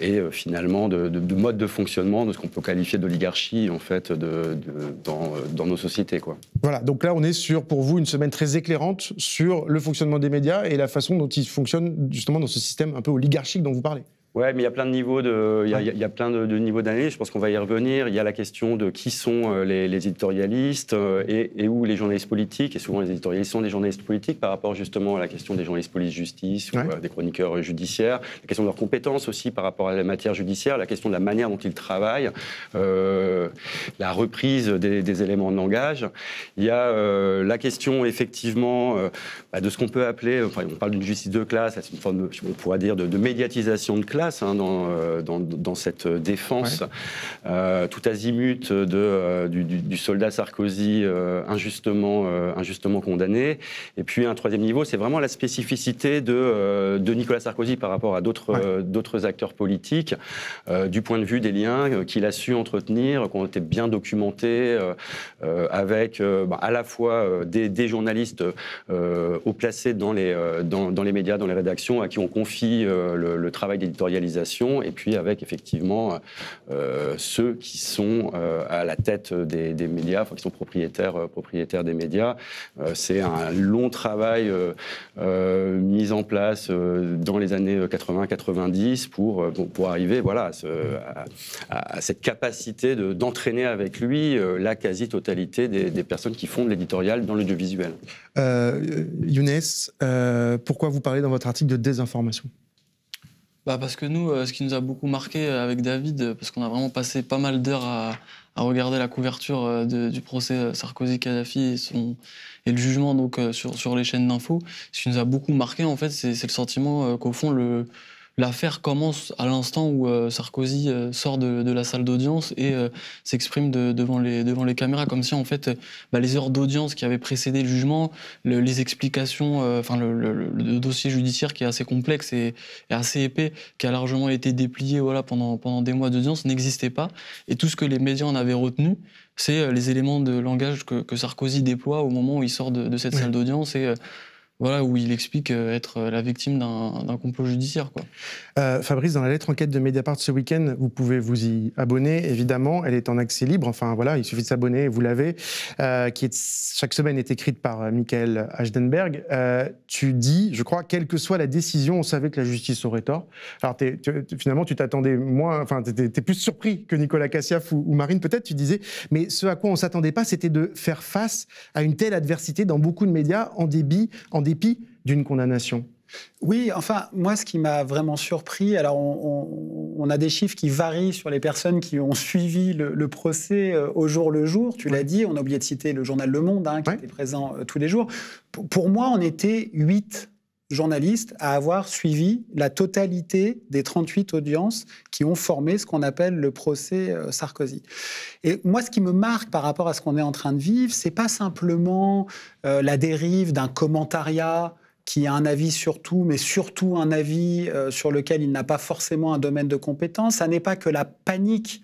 et finalement de mode de fonctionnement de ce qu'on peut qualifier d'oligarchie en fait dans nos sociétés, quoi. Voilà, donc là on est sur, pour vous, une semaine très éclairante sur le fonctionnement des médias et la façon dont ils fonctionnent justement dans ce système un peu oligarchique dont vous parlez. Ouais, mais il y a plein de niveaux il y a plein de niveaux d'analyse. Je pense qu'on va y revenir. Il y a la question de qui sont les éditorialistes et où les journalistes politiques. Et souvent, les éditorialistes sont des journalistes politiques par rapport justement à la question des journalistes police-justice ou des chroniqueurs judiciaires. La question de leurs compétences aussi par rapport à la matière judiciaire. La question de la manière dont ils travaillent. La reprise des éléments de langage. Il y a la question effectivement de ce qu'on peut appeler, on parle d'une justice de classe, c'est une forme on pourrait dire de médiatisation de classe. Dans cette défense tout azimut du soldat Sarkozy injustement condamné. Et puis un troisième niveau, c'est vraiment la spécificité de Nicolas Sarkozy par rapport à d'autres acteurs politiques, du point de vue des liens qu'il a su entretenir, qui ont été bien documentés, avec à la fois des journalistes haut placés dans les médias, dans les rédactions, à qui on confie le travail d'éditorialisation, et puis avec effectivement ceux qui sont à la tête des médias, qui sont propriétaires des médias. C'est un long travail mis en place dans les années 80-90 pour arriver à cette capacité d'entraîner avec lui la quasi-totalité des personnes qui font de l'éditorial dans l'audiovisuel. Younes, pourquoi vous parlez dans votre article de désinformation ? Parce que nous, ce qui nous a beaucoup marqué avec David, parce qu'on a vraiment passé pas mal d'heures à regarder la couverture du procès Sarkozy-Kadhafi et le jugement donc, sur les chaînes d'infos, ce qui nous a beaucoup marqué, en fait, c'est le sentiment qu'au fond, l'affaire commence à l'instant où Sarkozy sort de la salle d'audience et s'exprime devant les caméras, comme si en fait les heures d'audience qui avaient précédé le jugement, les explications, le dossier judiciaire qui est assez complexe et assez épais, qui a largement été déplié pendant des mois d'audience, n'existait pas. Et tout ce que les médias en avaient retenu, c'est les éléments de langage que Sarkozy déploie au moment où il sort de cette salle d'audience et où il explique être la victime d'un complot judiciaire. Fabrice, dans la lettre enquête de Mediapart ce week-end, vous pouvez vous y abonner, évidemment. Elle est en accès libre. Il suffit de s'abonner, vous l'avez. Chaque semaine est écrite par Michael Ashdenberg. Tu dis, je crois, quelle que soit la décision, on savait que la justice aurait tort. Alors, finalement, tu t'attendais moins... t'es plus surpris que Nicolas Cassiaf ou Marine, peut-être, tu disais. Mais ce à quoi on ne s'attendait pas, c'était de faire face à une telle adversité dans beaucoup de médias en dépit d'une condamnation. Oui, moi, ce qui m'a vraiment surpris, alors on a des chiffres qui varient sur les personnes qui ont suivi le procès au jour le jour. Tu l'as dit, on a oublié de citer le journal Le Monde, qui était présent tous les jours. Pour moi, on était 8 journalistes à avoir suivi la totalité des 38 audiences qui ont formé ce qu'on appelle le procès Sarkozy. Et moi, ce qui me marque par rapport à ce qu'on est en train de vivre, c'est pas simplement la dérive d'un commentariat qui a un avis sur tout, mais surtout un avis sur lequel il n'a pas forcément un domaine de compétence. Ça n'est pas que la panique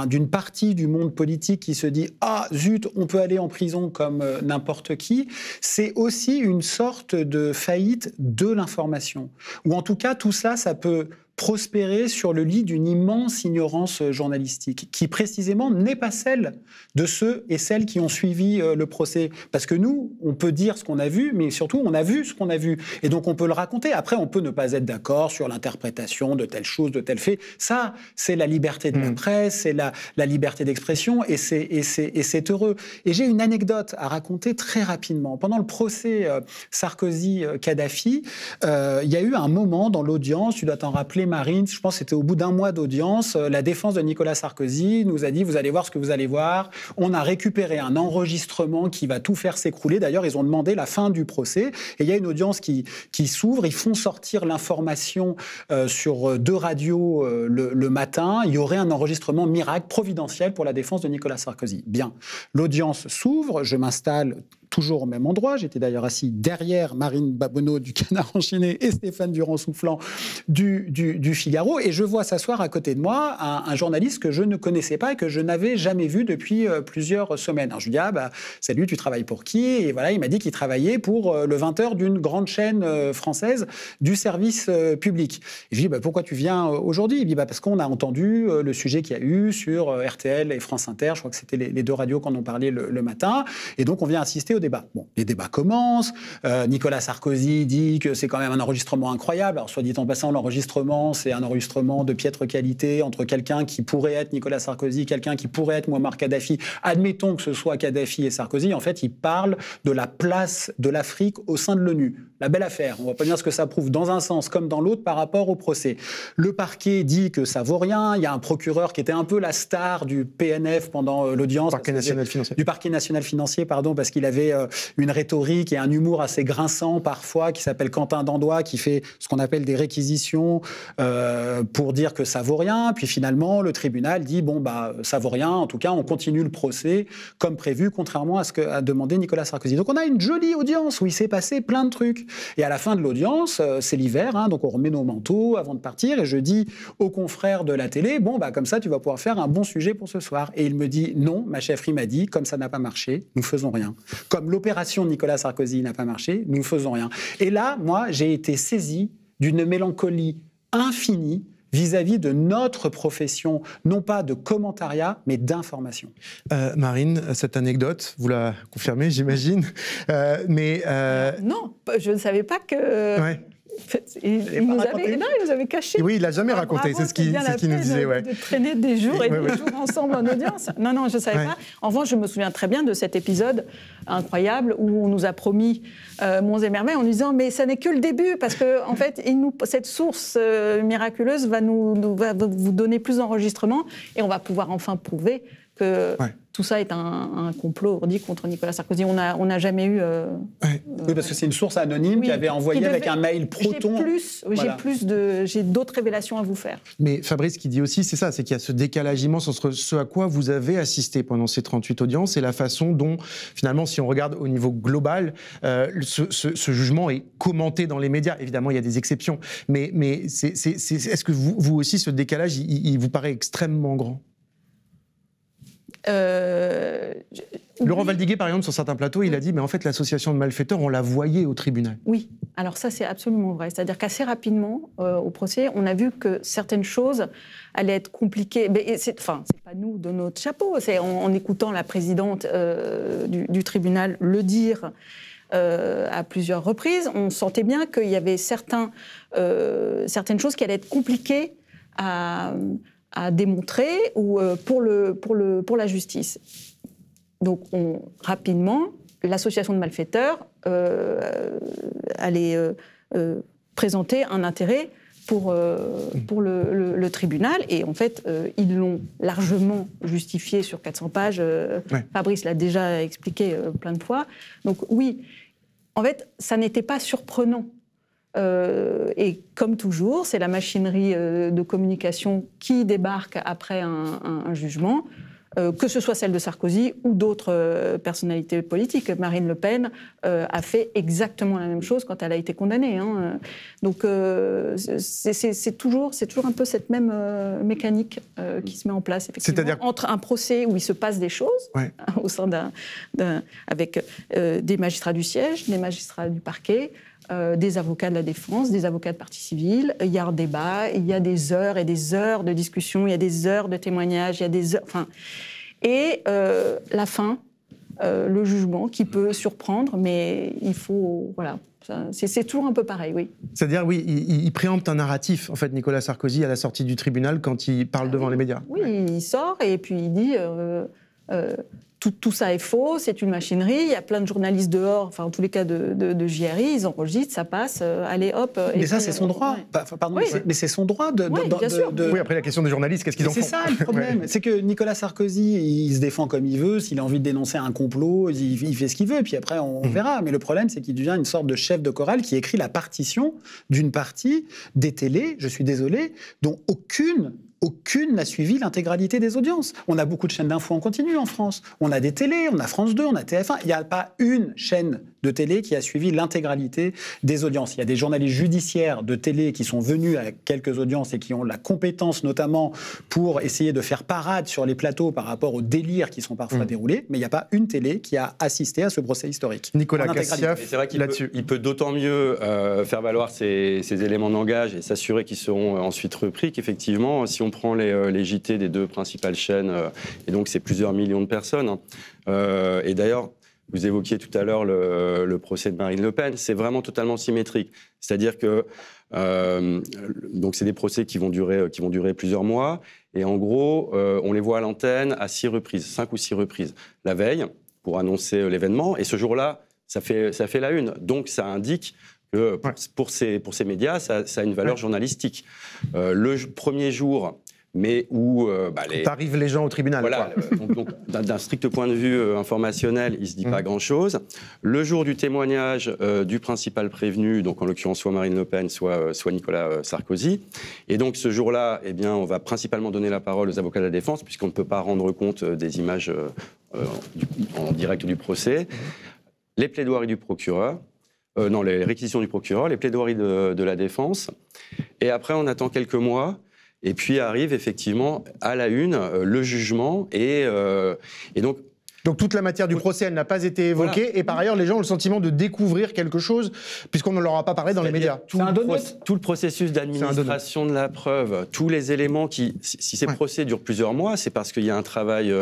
d'une partie du monde politique qui se dit « Ah, zut, on peut aller en prison comme n'importe qui », c'est aussi une sorte de faillite de l'information. Ou en tout cas, tout ça, ça peut prospérer sur le lit d'une immense ignorance journalistique, qui précisément n'est pas celle de ceux et celles qui ont suivi le procès. Parce que nous, on peut dire ce qu'on a vu, mais surtout, on a vu ce qu'on a vu. Et donc, on peut le raconter. Après, on peut ne pas être d'accord sur l'interprétation de telle chose, de tel fait. Ça, c'est la liberté de la presse, c'est la liberté d'expression, et c'est heureux. Et j'ai une anecdote à raconter très rapidement. Pendant le procès Sarkozy-Kadhafi, il y a eu un moment dans l'audience, tu dois t'en rappeler, Marine, je pense que c'était au bout d'un mois d'audience, la défense de Nicolas Sarkozy nous a dit « Vous allez voir ce que vous allez voir ». On a récupéré un enregistrement qui va tout faire s'écrouler. D'ailleurs, ils ont demandé la fin du procès. Et il y a une audience qui s'ouvre. Ils font sortir l'information sur 2 radios le matin. Il y aurait un enregistrement miracle, providentiel pour la défense de Nicolas Sarkozy. Bien. L'audience s'ouvre. Je m'installe toujours au même endroit. J'étais d'ailleurs assis derrière Marine Babonneau du Canard enchaîné et Stéphane Durand-Soufflant du Figaro. Et je vois s'asseoir à côté de moi un journaliste que je ne connaissais pas et que je n'avais jamais vu depuis plusieurs semaines. Alors je lui dis « Ah, salut, tu travailles pour qui ?» Et voilà, il m'a dit qu'il travaillait pour le 20h d'une grande chaîne française du service public. Et je lui dis « Pourquoi tu viens aujourd'hui ?» Il me dit « Parce qu'on a entendu le sujet qu'il y a eu sur RTL et France Inter. Je crois que c'était les 2 radios qu'on en parlait le matin. Et donc, on vient assister au débat. » Bon, les débats commencent. Nicolas Sarkozy dit que c'est quand même un enregistrement incroyable. Alors, soit dit en passant, l'enregistrement, c'est un enregistrement de piètre qualité entre quelqu'un qui pourrait être Nicolas Sarkozy, quelqu'un qui pourrait être Mouammar Kadhafi. Admettons que ce soit Kadhafi et Sarkozy. En fait, il parle de la place de l'Afrique au sein de l'ONU. La belle affaire. On ne va pas dire ce que ça prouve dans un sens comme dans l'autre par rapport au procès. Le parquet dit que ça vaut rien. Il y a un procureur qui était un peu la star du PNF pendant l'audience. Du parquet national financier, pardon, parce qu'il avait une rhétorique et un humour assez grinçant parfois, qui s'appelle Quentin Dandois, qui fait ce qu'on appelle des réquisitions pour dire que ça vaut rien. Puis finalement, le tribunal dit ça vaut rien. En tout cas, on continue le procès comme prévu, contrairement à ce qu'a demandé Nicolas Sarkozy. Donc on a une jolie audience où il s'est passé plein de trucs. Et à la fin de l'audience, c'est l'hiver, donc on remet nos manteaux avant de partir. Et je dis aux confrères de la télé, comme ça, tu vas pouvoir faire un bon sujet pour ce soir. Et il me dit, non, ma chefferie m'a dit, comme ça n'a pas marché, nous faisons rien. Comme l'opération Nicolas Sarkozy n'a pas marché, nous faisons rien. Et là, moi, j'ai été saisi d'une mélancolie infinie vis-à-vis de notre profession, non pas de commentariat, mais d'information. Marine, cette anecdote, vous la confirmez, j'imagine, Non, je ne savais pas que... Ouais. Il nous avait caché. Oui, il l'a jamais raconté, c'est ce qu'il nous disait. De traîner des jours et des jours ensemble en audience. Non, je ne savais pas. En revanche, je me souviens très bien de cet épisode incroyable où on nous a promis monts et merveilles en nous disant mais ça n'est que le début parce que en fait, cette source miraculeuse va vous donner plus d'enregistrements et on va pouvoir enfin prouver que tout ça est un complot dit contre Nicolas Sarkozy. On n'a jamais eu... Oui, parce que c'est une source anonyme qui avait envoyé avec un mail Proton. J'ai d'autres révélations à vous faire. Mais Fabrice, qui dit aussi, c'est ça, c'est qu'il y a ce décalage immense entre ce à quoi vous avez assisté pendant ces 38 audiences et la façon dont, finalement, si on regarde au niveau global, ce jugement est commenté dans les médias. Évidemment, il y a des exceptions. Mais est-ce que vous aussi, ce décalage, il vous paraît extrêmement grand ? Laurent Valdiguier, par exemple, sur certains plateaux, il a dit mais en fait, l'association de malfaiteurs, on la voyait au tribunal. Oui, alors ça, c'est absolument vrai. C'est-à-dire qu'assez rapidement, au procès, on a vu que certaines choses allaient être compliquées. Mais c'est pas nous de notre chapeau, c'est en écoutant la présidente du tribunal le dire à plusieurs reprises, on sentait bien qu'il y avait certaines choses qui allaient être compliquées à démontrer ou pour la justice. Donc, rapidement, l'association de malfaiteurs allait présenter un intérêt pour le tribunal. Et en fait, ils l'ont largement justifié sur 400 pages. Fabrice l'a déjà expliqué plein de fois. Donc oui, en fait, ça n'était pas surprenant. Et comme toujours, c'est la machinerie de communication qui débarque après un jugement, que ce soit celle de Sarkozy ou d'autres personnalités politiques. Marine Le Pen a fait exactement la même chose quand elle a été condamnée. Donc c'est toujours un peu cette même mécanique qui se met en place, effectivement. C'est-à-dire entre un procès où il se passe des choses, au sein avec des magistrats du siège, des magistrats du parquet, des avocats de la défense, des avocats de partie civile, il y a un débat, il y a des heures et des heures de discussion, il y a des heures de témoignages, il y a des heures... Et la fin, le jugement, qui peut surprendre, mais il faut... Voilà, c'est toujours un peu pareil, oui. C'est-à-dire, oui, il préempte un narratif, en fait, Nicolas Sarkozy, à la sortie du tribunal, quand il parle devant les médias. Oui, il sort et puis il dit... Tout ça est faux, c'est une machinerie, il y a plein de journalistes dehors, enfin en tous les cas de JRI, ils enregistrent, ça passe, allez hop. Mais ça c'est son droit, mais c'est son droit de... Oui, après la question des journalistes, qu'est-ce qu'ils en font ? C'est ça le problème, c'est que Nicolas Sarkozy, il se défend comme il veut, s'il a envie de dénoncer un complot, il fait ce qu'il veut, puis après on verra. Mais le problème c'est qu'il devient une sorte de chef de chorale qui écrit la partition d'une partie des télés, je suis désolé, dont aucune n'a suivi l'intégralité des audiences. On a beaucoup de chaînes d'infos en continu en France. On a des télés, on a France 2, on a TF1. Il n'y a pas une chaîne de télé qui a suivi l'intégralité des audiences. Il y a des journalistes judiciaires de télé qui sont venus à quelques audiences et qui ont la compétence notamment pour essayer de faire parade sur les plateaux par rapport aux délires qui sont parfois déroulés, mais il n'y a pas une télé qui a assisté à ce procès historique. Nicolas Cassiaf, c'est vrai qu'il peut d'autant mieux faire valoir ces éléments de langage et s'assurer qu'ils seront ensuite repris qu'effectivement, si on prend les JT des deux principales chaînes, et donc c'est plusieurs millions de personnes, et d'ailleurs, vous évoquiez tout à l'heure le procès de Marine Le Pen, c'est vraiment totalement symétrique. C'est-à-dire que donc c'est des procès qui vont durer plusieurs mois, et en gros, on les voit à l'antenne à 5 ou 6 reprises. La veille, pour annoncer l'événement, et ce jour-là, ça fait la une. Donc ça indique que pour ces médias, ça a une valeur journalistique. Le premier jour... mais où t'arrives les gens au tribunal. Voilà, donc, d'un strict point de vue informationnel, il ne se dit pas grand-chose. Le jour du témoignage du principal prévenu, donc en l'occurrence soit Marine Le Pen, soit Nicolas Sarkozy, et donc ce jour-là, eh bien, on va principalement donner la parole aux avocats de la défense, puisqu'on ne peut pas rendre compte des images en direct du procès. Les plaidoiries du procureur, les réquisitions du procureur, les plaidoiries de la défense, et après on attend quelques mois. Et puis arrive effectivement à la une le jugement et donc... Donc toute la matière du procès, elle n'a pas été évoquée, voilà. Et par ailleurs, les gens ont le sentiment de découvrir quelque chose, puisqu'on ne leur a pas parlé dans les médias. Tout le processus d'administration de la preuve, tous les éléments qui... Si ces procès durent plusieurs mois, c'est parce qu'il y a un travail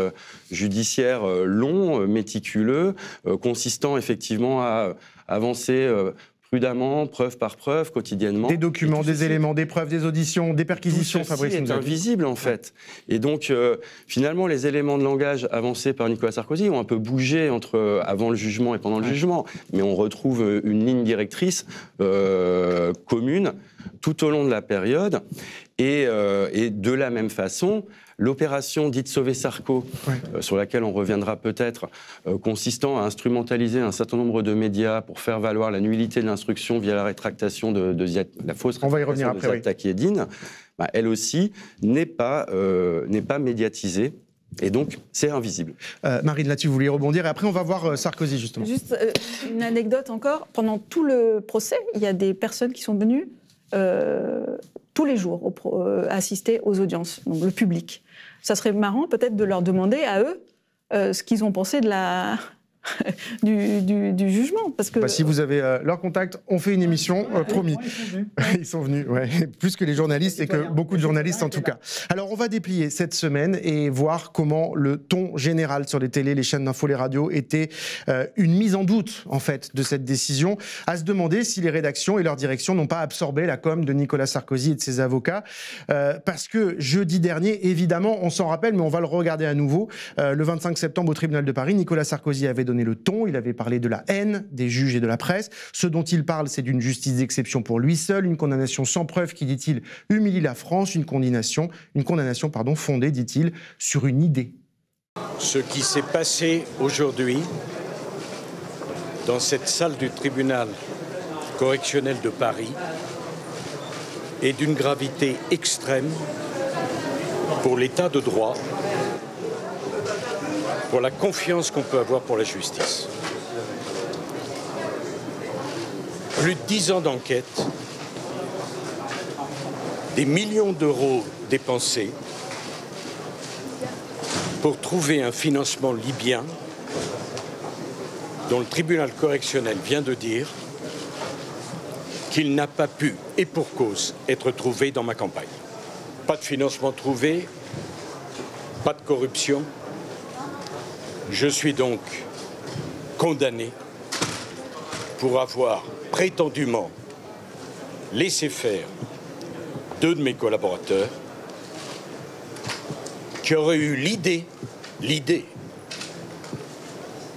judiciaire long, méticuleux, consistant effectivement à avancer... prudemment, preuve par preuve, quotidiennement. Des documents, des éléments, des preuves, des auditions, des perquisitions, Fabrice Tout ceci est invisible, en fait. Et donc, finalement, les éléments de langage avancés par Nicolas Sarkozy ont un peu bougé entre avant le jugement et pendant le jugement. Mais on retrouve une ligne directrice commune tout au long de la période. Et de la même façon, l'opération dite Sauver Sarko, sur laquelle on reviendra peut-être, consistant à instrumentaliser un certain nombre de médias pour faire valoir la nullité de l'instruction via la rétractation la fausse rétractation de Ziad Takieddine, elle aussi n'est pas médiatisée. Et donc, c'est invisible. Marine, là-dessus, vous vouliez rebondir. Et après, on va voir Sarkozy, justement. Juste une anecdote encore. Pendant tout le procès, il y a des personnes qui sont venues tous les jours assister aux audiences, donc le public. Ça serait marrant peut-être de leur demander à eux ce qu'ils ont pensé de du jugement. Parce que... si vous avez leur contact, on fait une émission, promis. Ils sont venus, plus que les journalistes et que beaucoup de journalistes en tout cas. Alors on va déplier cette semaine et voir comment le ton général sur les télés, les chaînes d'infos, les radios était une mise en doute en fait de cette décision, à se demander si les rédactions et leur direction n'ont pas absorbé la com de Nicolas Sarkozy et de ses avocats. Parce que jeudi dernier, évidemment, on s'en rappelle, mais on va le regarder à nouveau, le 25 septembre au tribunal de Paris, Nicolas Sarkozy avait donné le ton, il avait parlé de la haine des juges et de la presse. Ce dont il parle, c'est d'une justice d'exception pour lui seul, une condamnation sans preuve qui, dit-il, humilie la France, une condamnation fondée, dit-il, sur une idée. Ce qui s'est passé aujourd'hui dans cette salle du tribunal correctionnel de Paris est d'une gravité extrême pour l'état de droit, pour la confiance qu'on peut avoir pour la justice. Plus de 10 ans d'enquête, des millions d'euros dépensés pour trouver un financement libyen dont le tribunal correctionnel vient de dire qu'il n'a pas pu, et pour cause, être trouvé dans ma campagne. Pas de financement trouvé, pas de corruption. Je suis donc condamné pour avoir prétendument laissé faire 2 de mes collaborateurs qui auraient eu l'idée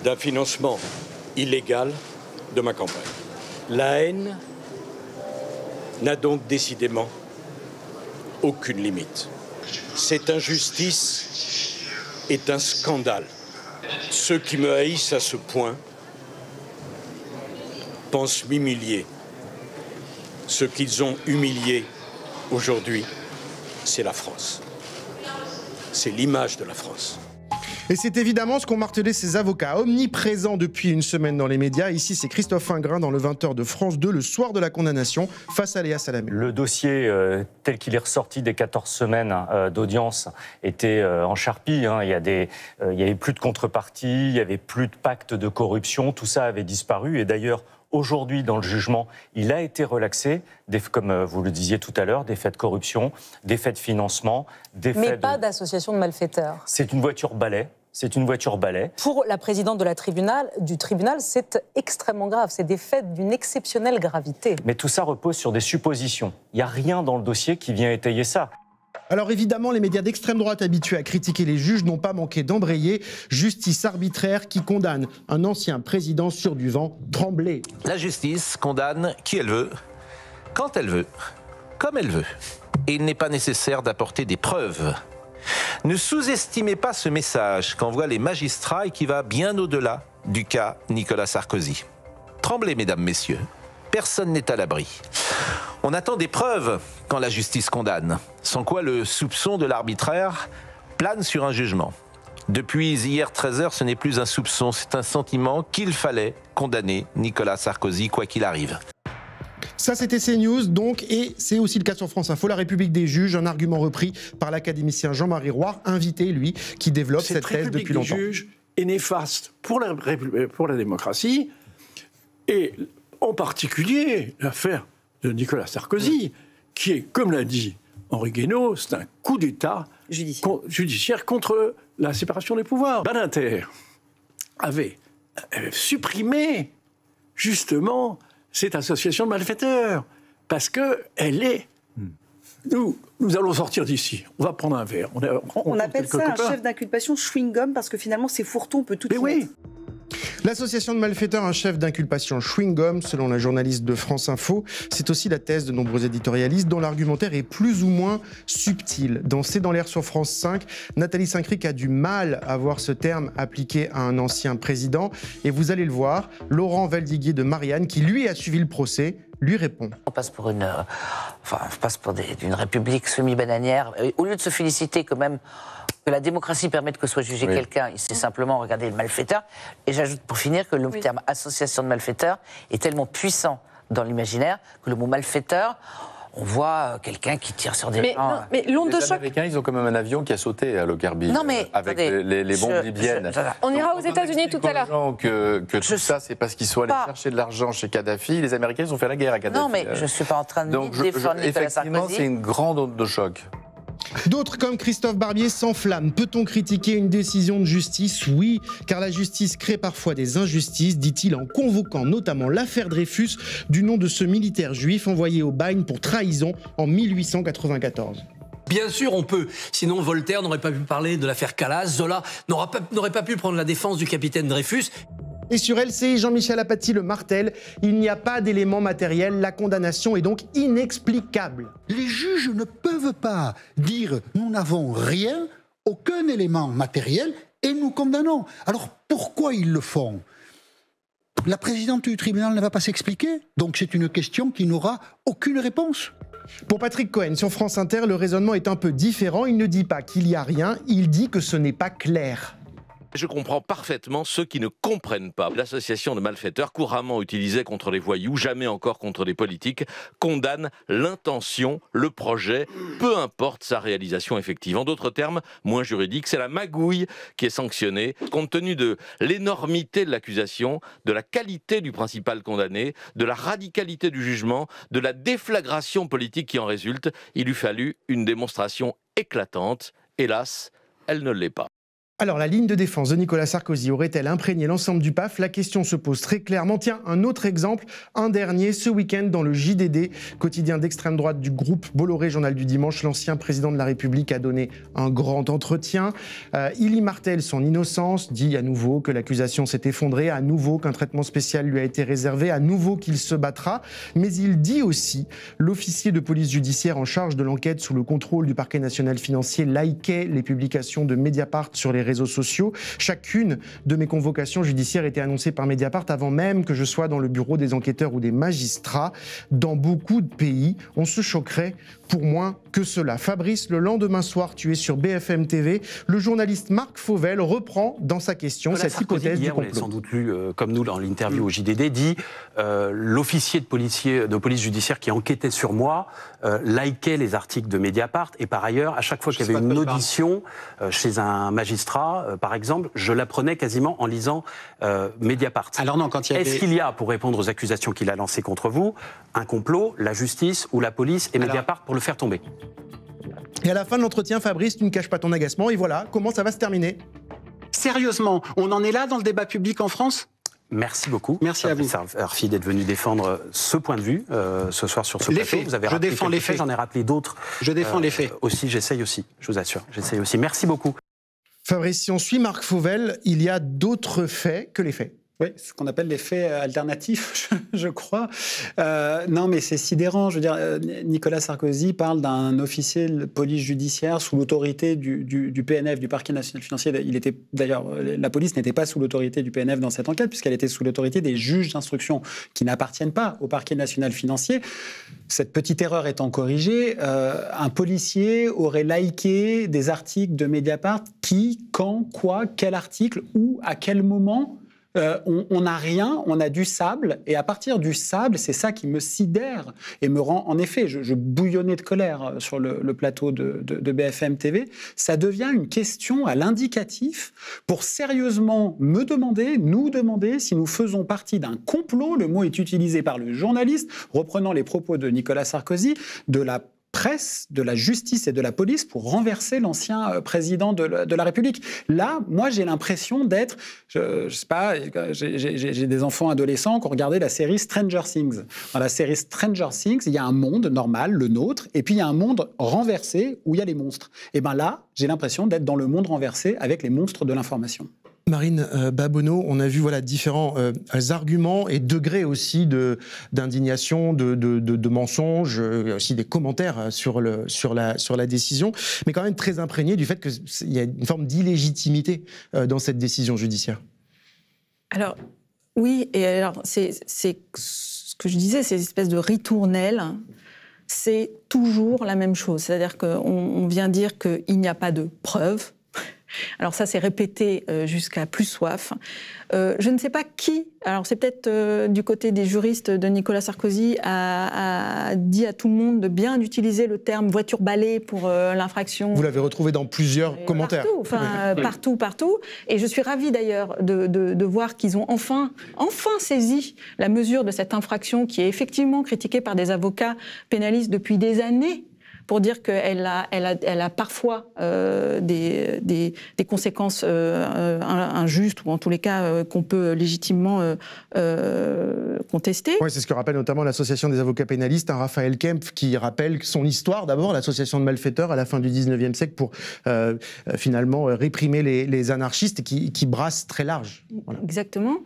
d'un financement illégal de ma campagne. La haine n'a donc décidément aucune limite. Cette injustice est un scandale. Ceux qui me haïssent à ce point pensent m'humilier. Ce qu'ils ont humilié aujourd'hui, c'est la France. C'est l'image de la France. Et c'est évidemment ce qu'ont martelé ses avocats, omniprésents depuis une semaine dans les médias. Ici, c'est Christophe Ingrin dans le 20h de France 2, le soir de la condamnation, face à Léa Salamé. Le dossier, tel qu'il est ressorti des 14 semaines d'audience, était en charpie. Il y avait plus de contrepartie, il n'y avait plus de pacte de corruption, tout ça avait disparu. Et d'ailleurs, aujourd'hui, dans le jugement, il a été relaxé, comme vous le disiez tout à l'heure, des faits de corruption, des faits de financement, des faits Mais pas d'association de malfaiteurs. C'est une voiture balai. C'est une voiture balai. Pour la présidente du tribunal, c'est extrêmement grave. C'est des faits d'une exceptionnelle gravité. Mais tout ça repose sur des suppositions. Il n'y a rien dans le dossier qui vient étayer ça. Alors évidemment, les médias d'extrême droite habitués à critiquer les juges n'ont pas manqué d'embrayer. Justice arbitraire qui condamne un ancien président sur du vent tremblé. La justice condamne qui elle veut, quand elle veut, comme elle veut. Et il n'est pas nécessaire d'apporter des preuves. Ne sous-estimez pas ce message qu'envoient les magistrats et qui va bien au-delà du cas Nicolas Sarkozy. Tremblez, mesdames, messieurs. Personne n'est à l'abri. On attend des preuves quand la justice condamne, sans quoi le soupçon de l'arbitraire plane sur un jugement. Depuis hier 13h, ce n'est plus un soupçon, c'est un sentiment qu'il fallait condamner Nicolas Sarkozy, quoi qu'il arrive. Ça, c'était CNews, donc, et c'est aussi le cas sur France Info, la République des juges, un argument repris par l'académicien Jean-Marie Roire, invité, lui, qui développe cette thèse depuis longtemps. Cette République des juges est néfaste pour la démocratie, et en particulier l'affaire de Nicolas Sarkozy, qui est, comme l'a dit Henri Guénaud, c'est un coup d'État judiciaire contre la séparation des pouvoirs. Badinter avait supprimé, justement, cette association de malfaiteurs. Parce qu'elle est... Nous allons sortir d'ici. On va prendre un verre. On appelle ça un chef d'inculpation chewing-gum parce que finalement, c'est fourre-tout, on peut tout y mettre. L'association de malfaiteurs, un chef d'inculpation chewing-gum, selon la journaliste de France Info, c'est aussi la thèse de nombreux éditorialistes dont l'argumentaire est plus ou moins subtil. Dans C'est dans l'air sur France 5, Nathalie Saint-Cric a du mal à voir ce terme appliqué à un ancien président. Et vous allez le voir, Laurent Valdiguier de Marianne, qui lui a suivi le procès, lui répond. On passe pour une république semi-bananière. Au lieu de se féliciter quand même que la démocratie permette que soit jugé quelqu'un, il sait simplement regarder le malfaiteur. Et j'ajoute pour finir que le terme association de malfaiteurs est tellement puissant dans l'imaginaire que le mot malfaiteur, on voit quelqu'un qui tire sur des gens. Mais l'onde de choc... Les Américains, ils ont quand même un avion qui a sauté à Lockerbie avec les bombes libyennes. On ira aux États-Unis tout à l'heure. Que tout ça, c'est parce qu'ils sont allés chercher de l'argent chez Kadhafi. Les Américains, ils ont fait la guerre à Kadhafi. Non, mais je ne suis pas en train de défendre Nicolas Sarkozy. Effectivement, c'est une grande onde de choc. D'autres comme Christophe Barbier s'enflamment. Peut-on critiquer une décision de justice? Oui, car la justice crée parfois des injustices, dit-il en convoquant notamment l'affaire Dreyfus du nom de ce militaire juif envoyé au bagne pour trahison en 1894. Bien sûr, on peut. Sinon, Voltaire n'aurait pas pu parler de l'affaire Calas, Zola n'aurait pas pu prendre la défense du capitaine Dreyfus. Et sur LCI, Jean-Michel Apathy le martèle, il n'y a pas d'éléments matériels, la condamnation est donc inexplicable. Les juges ne peuvent pas dire « nous n'avons rien, aucun élément matériel et nous condamnons ». Alors pourquoi ils le font ? La présidente du tribunal ne va pas s'expliquer, donc c'est une question qui n'aura aucune réponse. Pour Patrick Cohen, sur France Inter, le raisonnement est un peu différent. Il ne dit pas qu'il n'y a rien, il dit que ce n'est pas clair. Je comprends parfaitement ceux qui ne comprennent pas. L'association de malfaiteurs, couramment utilisée contre les voyous, jamais encore contre les politiques, condamne l'intention, le projet, peu importe sa réalisation effective. En d'autres termes, moins juridiques, c'est la magouille qui est sanctionnée, compte tenu de l'énormité de l'accusation, de la qualité du principal condamné, de la radicalité du jugement, de la déflagration politique qui en résulte. Il eût fallu une démonstration éclatante. Hélas, elle ne l'est pas. Alors, la ligne de défense de Nicolas Sarkozy aurait-elle imprégné l'ensemble du PAF? La question se pose très clairement. Tiens, un autre exemple, un dernier, ce week-end dans le JDD, quotidien d'extrême droite du groupe Bolloré, journal du dimanche, l'ancien président de la République a donné un grand entretien. Il y martèle son innocence, dit à nouveau que l'accusation s'est effondrée, à nouveau qu'un traitement spécial lui a été réservé, à nouveau qu'il se battra. Mais il dit aussi, l'officier de police judiciaire en charge de l'enquête sous le contrôle du parquet national financier likait les publications de Mediapart sur les réseaux sociaux. Chacune de mes convocations judiciaires était annoncée par Mediapart avant même que je sois dans le bureau des enquêteurs ou des magistrats. Dans beaucoup de pays, on se choquerait pour moins que cela. Fabrice, le lendemain soir, tué sur BFM TV, le journaliste Marc Fauvel reprend dans sa question cette hypothèse du complot. On l'a sans doute lu, comme nous, dans l'interview au JDD, dit l'officier de police judiciaire qui enquêtait sur moi likait les articles de Mediapart et par ailleurs, à chaque fois qu'il y avait une audition chez un magistrat, par exemple, je l'apprenais quasiment en lisant Mediapart. Alors non, quand il y avait... Est-ce qu'il y a, pour répondre aux accusations qu'il a lancées contre vous, un complot, la justice ou la police et Mediapart pour le faire tomber? Et à la fin de l'entretien, Fabrice, tu ne caches pas ton agacement et voilà comment ça va se terminer. Sérieusement, on en est là dans le débat public en France ? Merci beaucoup. Merci à vous. Arfi d'être venu défendre ce point de vue ce soir sur ce plateau. Vous avez rappelé quelques faits, j'en ai rappelé d'autres. Je défends les faits. J'essaye aussi, je vous assure. J'essaye aussi. Merci beaucoup. Fabrice, si on suit Marc Fauvel, il y a d'autres faits que les faits. Oui, ce qu'on appelle les faits alternatifs, je crois. Non, mais c'est sidérant. Je veux dire, Nicolas Sarkozy parle d'un officier de police judiciaire sous l'autorité du PNF, du Parquet national financier. D'ailleurs, la police n'était pas sous l'autorité du PNF dans cette enquête, puisqu'elle était sous l'autorité des juges d'instruction qui n'appartiennent pas au Parquet national financier. Cette petite erreur étant corrigée, un policier aurait liké des articles de Mediapart. Qui, quand, quoi, quel article, où, à quel moment? On n'a rien, on a du sable, et à partir du sable, c'est ça qui me sidère et me rend, en effet, je bouillonnais de colère sur le plateau de BFM TV. Ça devient une question à l'indicatif pour sérieusement nous demander si nous faisons partie d'un complot, le mot est utilisé par le journaliste, reprenant les propos de Nicolas Sarkozy, de la presse de la justice et de la police pour renverser l'ancien président de la République. Là, moi, j'ai l'impression d'être... Je sais pas, j'ai des enfants adolescents qui ont regardé la série Stranger Things. Dans la série Stranger Things, il y a un monde normal, le nôtre, et puis il y a un monde renversé où il y a les monstres. Et bien là, j'ai l'impression d'être dans le monde renversé avec les monstres de l'information. Marine Babonneau, on a vu différents arguments et degrés aussi d'indignation, de mensonges, aussi des commentaires sur la décision, mais quand même très imprégné du fait qu'il y a une forme d'illégitimité dans cette décision judiciaire. Alors, oui, et alors c'est ce que je disais, ces espèces de ritournelles, c'est toujours la même chose. C'est-à-dire qu'on vient dire qu'il n'y a pas de preuves. Alors ça, c'est répété jusqu'à plus soif. Je ne sais pas qui, alors c'est peut-être du côté des juristes de Nicolas Sarkozy, a dit à tout le monde de bien utiliser le terme voiture balai pour l'infraction. Vous l'avez retrouvé dans plusieurs commentaires. Partout. Et je suis ravie d'ailleurs de voir qu'ils ont enfin saisi la mesure de cette infraction qui est effectivement critiquée par des avocats pénalistes depuis des années, pour dire qu'elle a parfois des conséquences injustes, ou en tous les cas qu'on peut légitimement contester. Oui, c'est ce que rappelle notamment l'association des avocats pénalistes, Raphaël Kempf, qui rappelle son histoire d'abord, l'association de malfaiteurs à la fin du 19e siècle pour finalement réprimer les anarchistes qui brassent très large. Voilà. Exactement.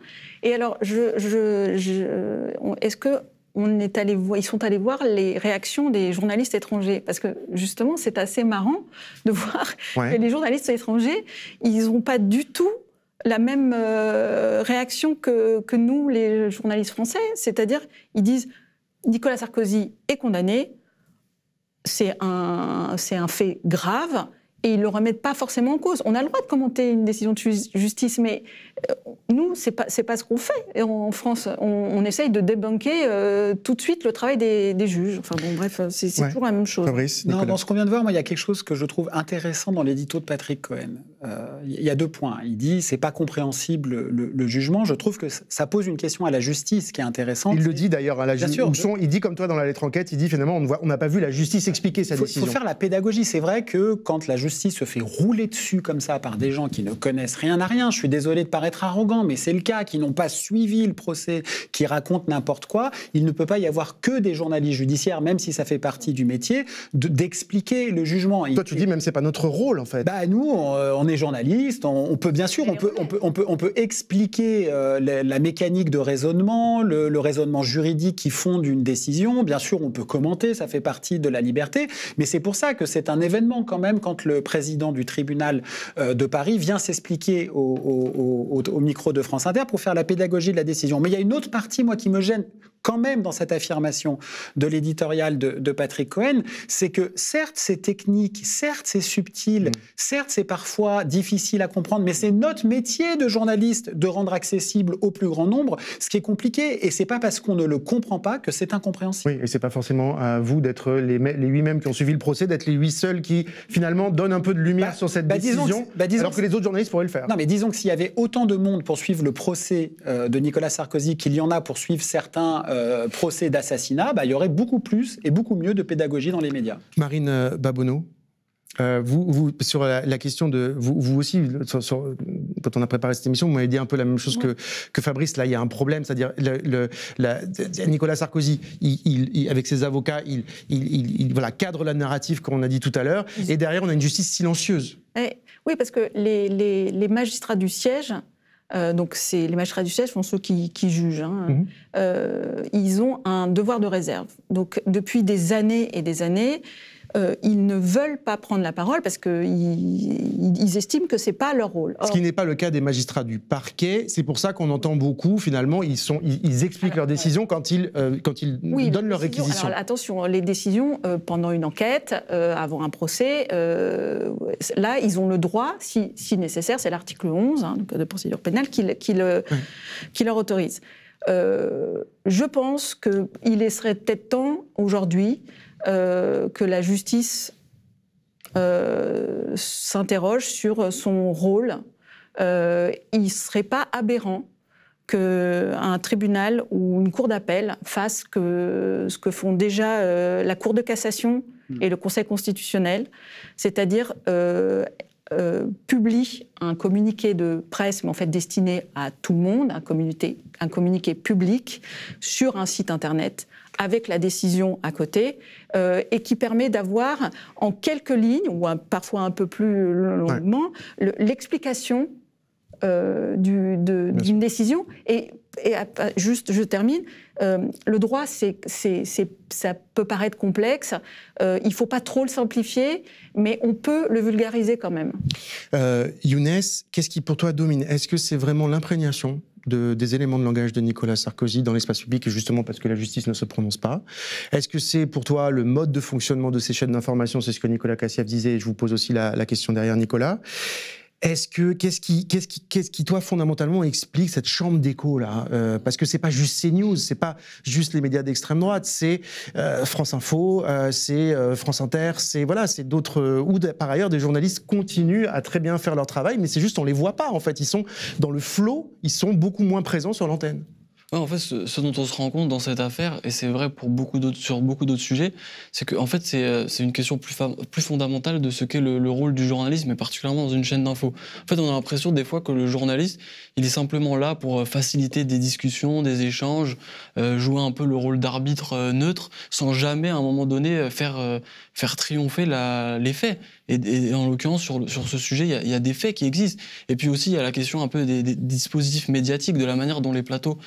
Et alors, est-ce que ils sont allés voir les réactions des journalistes étrangers, parce que justement c'est assez marrant de voir que les journalistes étrangers, ils n'ont pas du tout la même réaction que nous, les journalistes français, c'est-à-dire ils disent Nicolas Sarkozy est condamné, c'est un fait grave, et ils ne le remettent pas forcément en cause. On a le droit de commenter une décision de justice, mais nous, c'est pas ce qu'on fait. Et en France, on essaye de débunker tout de suite le travail des juges. Enfin bon, bref, c'est toujours la même chose. Fabrice, non, dans ce qu'on vient de voir, moi, il y a quelque chose que je trouve intéressant dans l'édito de Patrick Cohen. Il y a 2 points. Il dit c'est pas compréhensible le jugement. Je trouve que ça pose une question à la justice qui est intéressante. Il le dit d'ailleurs à la justice. Il dit comme toi dans la lettre enquête, il dit finalement on n'a pas vu la justice expliquer sa décision. Il faut faire la pédagogie. C'est vrai que quand la justice se fait rouler dessus comme ça par des gens qui ne connaissent rien à rien, je suis désolé de paraître arrogant, mais c'est le cas, qui n'ont pas suivi le procès, qui racontent n'importe quoi, il ne peut pas y avoir que des journalistes judiciaires, même si ça fait partie du métier, d'expliquer le jugement. Toi, tu dis même c'est pas notre rôle en fait. Bah nous, on est journalistes, on peut bien sûr, on peut expliquer la mécanique de raisonnement, le raisonnement juridique qui fonde une décision. Bien sûr, on peut commenter, ça fait partie de la liberté, mais c'est pour ça que c'est un événement quand même quand le président du tribunal de Paris vient s'expliquer au micro de France Inter pour faire la pédagogie de la décision. Mais il y a une autre partie, moi, qui me gêne quand même dans cette affirmation de l'éditorial de Patrick Cohen, c'est que certes c'est technique, certes c'est subtil, certes c'est parfois difficile à comprendre, mais c'est notre métier de journaliste de rendre accessible au plus grand nombre ce qui est compliqué, et c'est pas parce qu'on ne le comprend pas que c'est incompréhensible. Oui, et c'est pas forcément à vous d'être les 8 mêmes qui ont suivi le procès, d'être les 8 seuls qui finalement donnent un peu de lumière sur cette décision, alors que les autres journalistes pourraient le faire. Non, mais disons que s'il y avait autant de monde pour suivre le procès de Nicolas Sarkozy qu'il y en a pour suivre certains procès d'assassinat, il y aurait beaucoup plus et beaucoup mieux de pédagogie dans les médias. Marine Babonneau, vous sur la question de... Vous aussi, quand on a préparé cette émission, vous m'avez dit un peu la même chose que Fabrice. Là, il y a un problème, c'est-à-dire Nicolas Sarkozy, avec ses avocats, il cadre la narrative qu'on a dit tout à l'heure, et derrière, on a une justice silencieuse. Oui, parce que les magistrats du siège... donc les magistrats du siège sont ceux qui jugent. Ils ont un devoir de réserve. Donc depuis des années et des années, ils ne veulent pas prendre la parole parce qu'ils estiment que c'est pas leur rôle. Ce qui n'est pas le cas des magistrats du parquet. C'est pour ça qu'on entend beaucoup. Finalement, ils expliquent leurs décisions quand ils donnent leurs réquisitions. Alors attention, les décisions pendant une enquête, avant un procès, là, ils ont le droit, si nécessaire, c'est l'article 11 de procédure pénale qui leur autorise. Je pense qu'il serait peut-être temps aujourd'hui que la justice s'interroge sur son rôle. Il ne serait pas aberrant qu'un tribunal ou une cour d'appel fasse ce que font déjà la Cour de cassation et le Conseil constitutionnel, c'est-à-dire publie un communiqué de presse, mais en fait destiné à tout le monde, un communiqué public sur un site internet avec la décision à côté, et qui permet d'avoir en quelques lignes, ou parfois un peu plus longuement, l'explication d'une décision. Et juste, je termine, le droit, ça peut paraître complexe, il ne faut pas trop le simplifier, mais on peut le vulgariser quand même. Younes, qu'est-ce qui pour toi domine? Est-ce que c'est vraiment l'imprégnation des éléments de langage de Nicolas Sarkozy dans l'espace public, justement parce que la justice ne se prononce pas? Est-ce que c'est pour toi le mode de fonctionnement de ces chaînes d'information? C'est ce que Nicolas Cassiaf disait, et je vous pose aussi la question derrière Nicolas. Qu'est-ce qui, toi, fondamentalement, explique cette chambre d'écho, là? Parce que c'est pas juste CNews, c'est pas juste les médias d'extrême droite, c'est France Info, c'est France Inter, c'est d'autres, où par ailleurs des journalistes continuent à très bien faire leur travail, mais c'est juste on les voit pas, en fait. Ils sont dans le flot, ils sont beaucoup moins présents sur l'antenne. Ouais, en fait, ce dont on se rend compte dans cette affaire, et c'est vrai pour sur beaucoup d'autres sujets, c'est qu'en fait, c'est une question plus fondamentale de ce qu'est le rôle du journalisme, et particulièrement dans une chaîne d'info. En fait, on a l'impression des fois que le journaliste, il est simplement là pour faciliter des discussions, des échanges, jouer un peu le rôle d'arbitre neutre, sans jamais, à un moment donné, faire triompher les faits. Et en l'occurrence, sur ce sujet, il y a des faits qui existent. Et puis aussi, il y a la question un peu des dispositifs médiatiques, de la manière dont les plateaux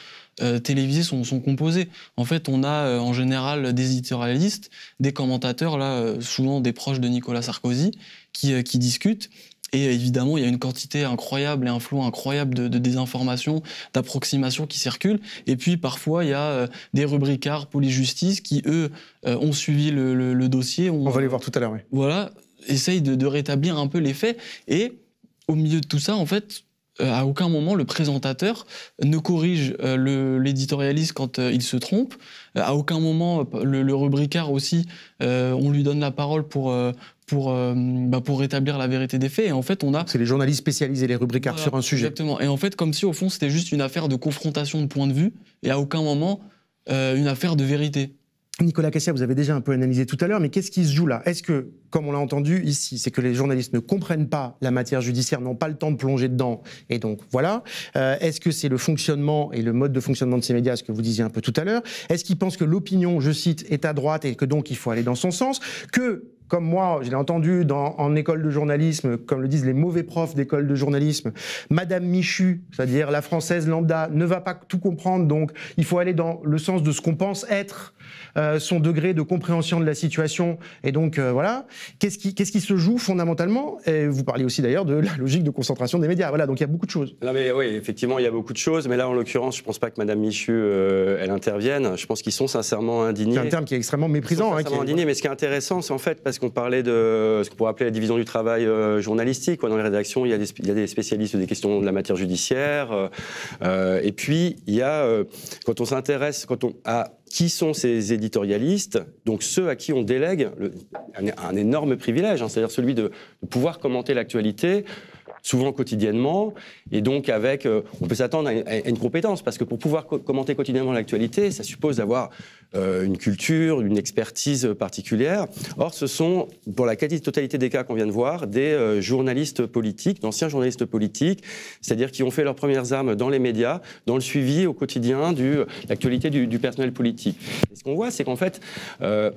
télévisés sont composés. En fait, on a en général des éditorialistes, des commentateurs, là, souvent des proches de Nicolas Sarkozy, qui discutent. Et évidemment, il y a une quantité incroyable et un flot incroyable de désinformation, d'approximations qui circulent. Et puis, parfois, il y a des rubricards police-justice qui, eux, ont suivi le dossier. On va les voir tout à l'heure, oui. Voilà, essayent de rétablir un peu les faits. Et au milieu de tout ça, en fait, à aucun moment, le présentateur ne corrige l'éditorialiste quand il se trompe. À aucun moment, le rubricard aussi, on lui donne la parole pour rétablir la vérité des faits. Et en fait, c'est les journalistes spécialisés, les rubricards sur un sujet. Exactement. Et en fait, comme si, au fond, c'était juste une affaire de confrontation de points de vue, et à aucun moment, une affaire de vérité. Nicolas Cassiaf, vous avez déjà un peu analysé tout à l'heure, mais qu'est-ce qui se joue là? Est-ce que, comme on l'a entendu ici, c'est que les journalistes ne comprennent pas la matière judiciaire, n'ont pas le temps de plonger dedans, et donc voilà. Est-ce que c'est le fonctionnement et le mode de fonctionnement de ces médias, ce que vous disiez un peu tout à l'heure? Est-ce qu'ils pensent que l'opinion, je cite, est à droite et que donc il faut aller dans son sens? Comme moi, je l'ai entendu en école de journalisme, comme le disent les mauvais profs d'école de journalisme, Madame Michu, c'est-à-dire la française lambda, ne va pas tout comprendre, donc il faut aller dans le sens de ce qu'on pense être son degré de compréhension de la situation. Et donc, voilà. Qu'est-ce qui se joue fondamentalement? Et vous parliez aussi d'ailleurs de la logique de concentration des médias. Voilà, donc il y a beaucoup de choses. Non mais oui, effectivement, il y a beaucoup de choses. Mais là, en l'occurrence, je ne pense pas que Madame Michu, elle intervienne. Je pense qu'ils sont sincèrement indignés. C'est un terme qui est extrêmement méprisant. Indignés. Mais ce qui est intéressant, c'est en fait, parce qu'on parlait de ce qu'on pourrait appeler la division du travail journalistique. Dans les rédactions, il y a des spécialistes des questions de la matière judiciaire. Et puis, il y a, quand on s'intéresse à qui sont ces éditorialistes, donc ceux à qui on délègue un énorme privilège, c'est-à-dire celui de pouvoir commenter l'actualité, souvent quotidiennement, et donc on peut s'attendre à une compétence, parce que pour pouvoir commenter quotidiennement l'actualité, ça suppose d'avoir une culture, une expertise particulière. Or, ce sont, pour la quasi-totalité des cas qu'on vient de voir, des journalistes politiques, d'anciens journalistes politiques, c'est-à-dire qui ont fait leurs premières armes dans les médias, dans le suivi au quotidien de l'actualité du personnel politique. Et ce qu'on voit, c'est qu'en fait, eux,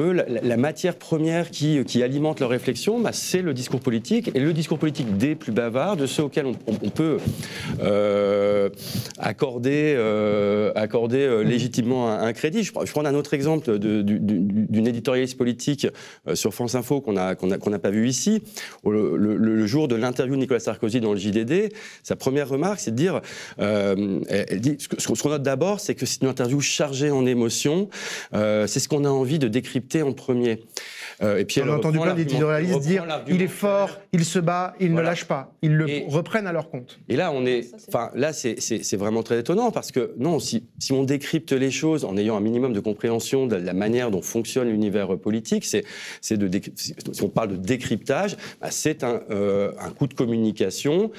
la matière première qui alimente leur réflexion, c'est le discours politique, et le discours politique des plus bavards, de ceux auxquels on peut accorder légitimement un crédit. Je prends un autre exemple d'une éditorialiste politique sur France Info qu'on n'a pas vu ici. Le jour de l'interview de Nicolas Sarkozy dans le JDD, sa première remarque, c'est de dire, elle dit, ce qu'on note d'abord, c'est que c'est une interview chargée en émotions. C'est ce qu'on a envie de décrypter en premier. Et puis on a entendu plein d'éditorialistes dire il est fort, il se bat, il ne lâche pas. pas. Ils le reprennent à leur compte. Et là, c'est vraiment très étonnant parce que non, si on décrypte les choses en ayant un minimum de compréhension de la manière dont fonctionne l'univers politique, si on parle de décryptage, c'est un coup de communication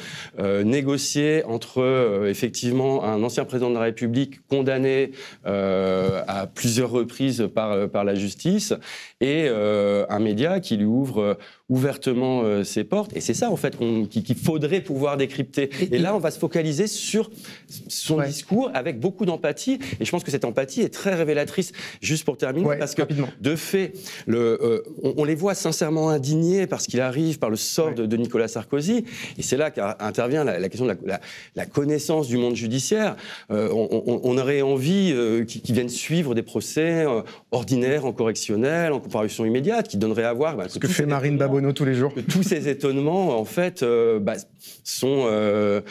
négocié entre effectivement un ancien président de la République condamné à plusieurs reprises par la justice et un média qui lui ouvre ouvertement ses portes. Et c'est ça, en fait, qu'il faudrait pouvoir décrypter. Et là, on va se focaliser sur son discours avec beaucoup d'empathie. Et je pense que cette empathie est très révélatrice. Juste pour terminer, parce que, de fait, on les voit sincèrement indignés par ce qu'il arrive, par le sort de Nicolas Sarkozy. Et c'est là qu'intervient la question de la connaissance du monde judiciaire. On aurait envie qu'ils viennent suivre des procès ordinaires, en correctionnel, en comparution immédiate, qui donneraient à voir... ce que fait Marine Babonneau tous les jours. Tous ces étonnements, en fait, sont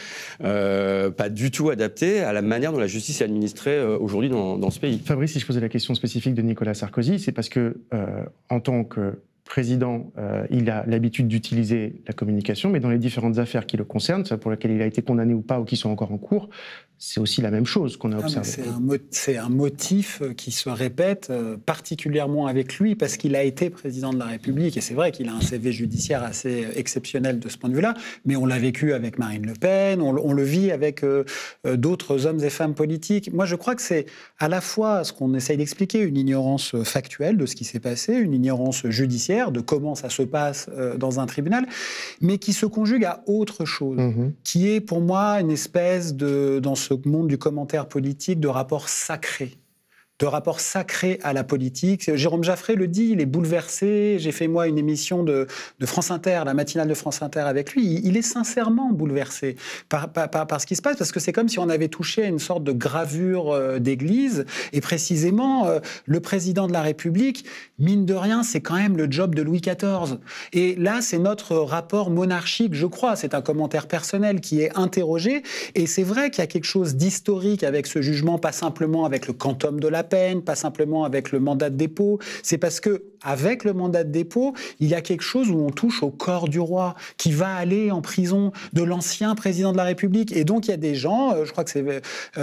pas du tout adaptés à la manière dont la justice est administrée aujourd'hui dans ce pays. Fabrice, si je posais la question spécifique de Nicolas Sarkozy, c'est parce que, en tant que président, il a l'habitude d'utiliser la communication, mais dans les différentes affaires qui le concernent, pour lesquelles il a été condamné ou pas, ou qui sont encore en cours, c'est aussi la même chose qu'on a observé. C'est un motif qui se répète particulièrement avec lui, parce qu'il a été président de la République, et c'est vrai qu'il a un CV judiciaire assez exceptionnel de ce point de vue-là, mais on l'a vécu avec Marine Le Pen, on le vit avec d'autres hommes et femmes politiques. Moi, je crois que c'est à la fois ce qu'on essaye d'expliquer, une ignorance factuelle de ce qui s'est passé, une ignorance judiciaire de comment ça se passe dans un tribunal, mais qui se conjugue à autre chose, qui est pour moi une espèce de, dans ce monde du commentaire politique, de rapport sacré. De rapport sacré à la politique. Jérôme Jaffray le dit, il est bouleversé. J'ai fait, moi, une émission de France Inter, la matinale de France Inter avec lui. Il est sincèrement bouleversé par ce qui se passe, parce que c'est comme si on avait touché à une sorte de gravure d'église. Et précisément, le président de la République, mine de rien, c'est quand même le job de Louis XIV. Et là, c'est notre rapport monarchique, je crois. C'est un commentaire personnel qui est interrogé. Et c'est vrai qu'il y a quelque chose d'historique avec ce jugement, pas simplement avec le quantum de la peine, pas simplement avec le mandat de dépôt. C'est parce que avec le mandat de dépôt, il y a quelque chose où on touche au corps du roi, qui va aller en prison, de l'ancien président de la République. Et donc il y a des gens, je crois que c'est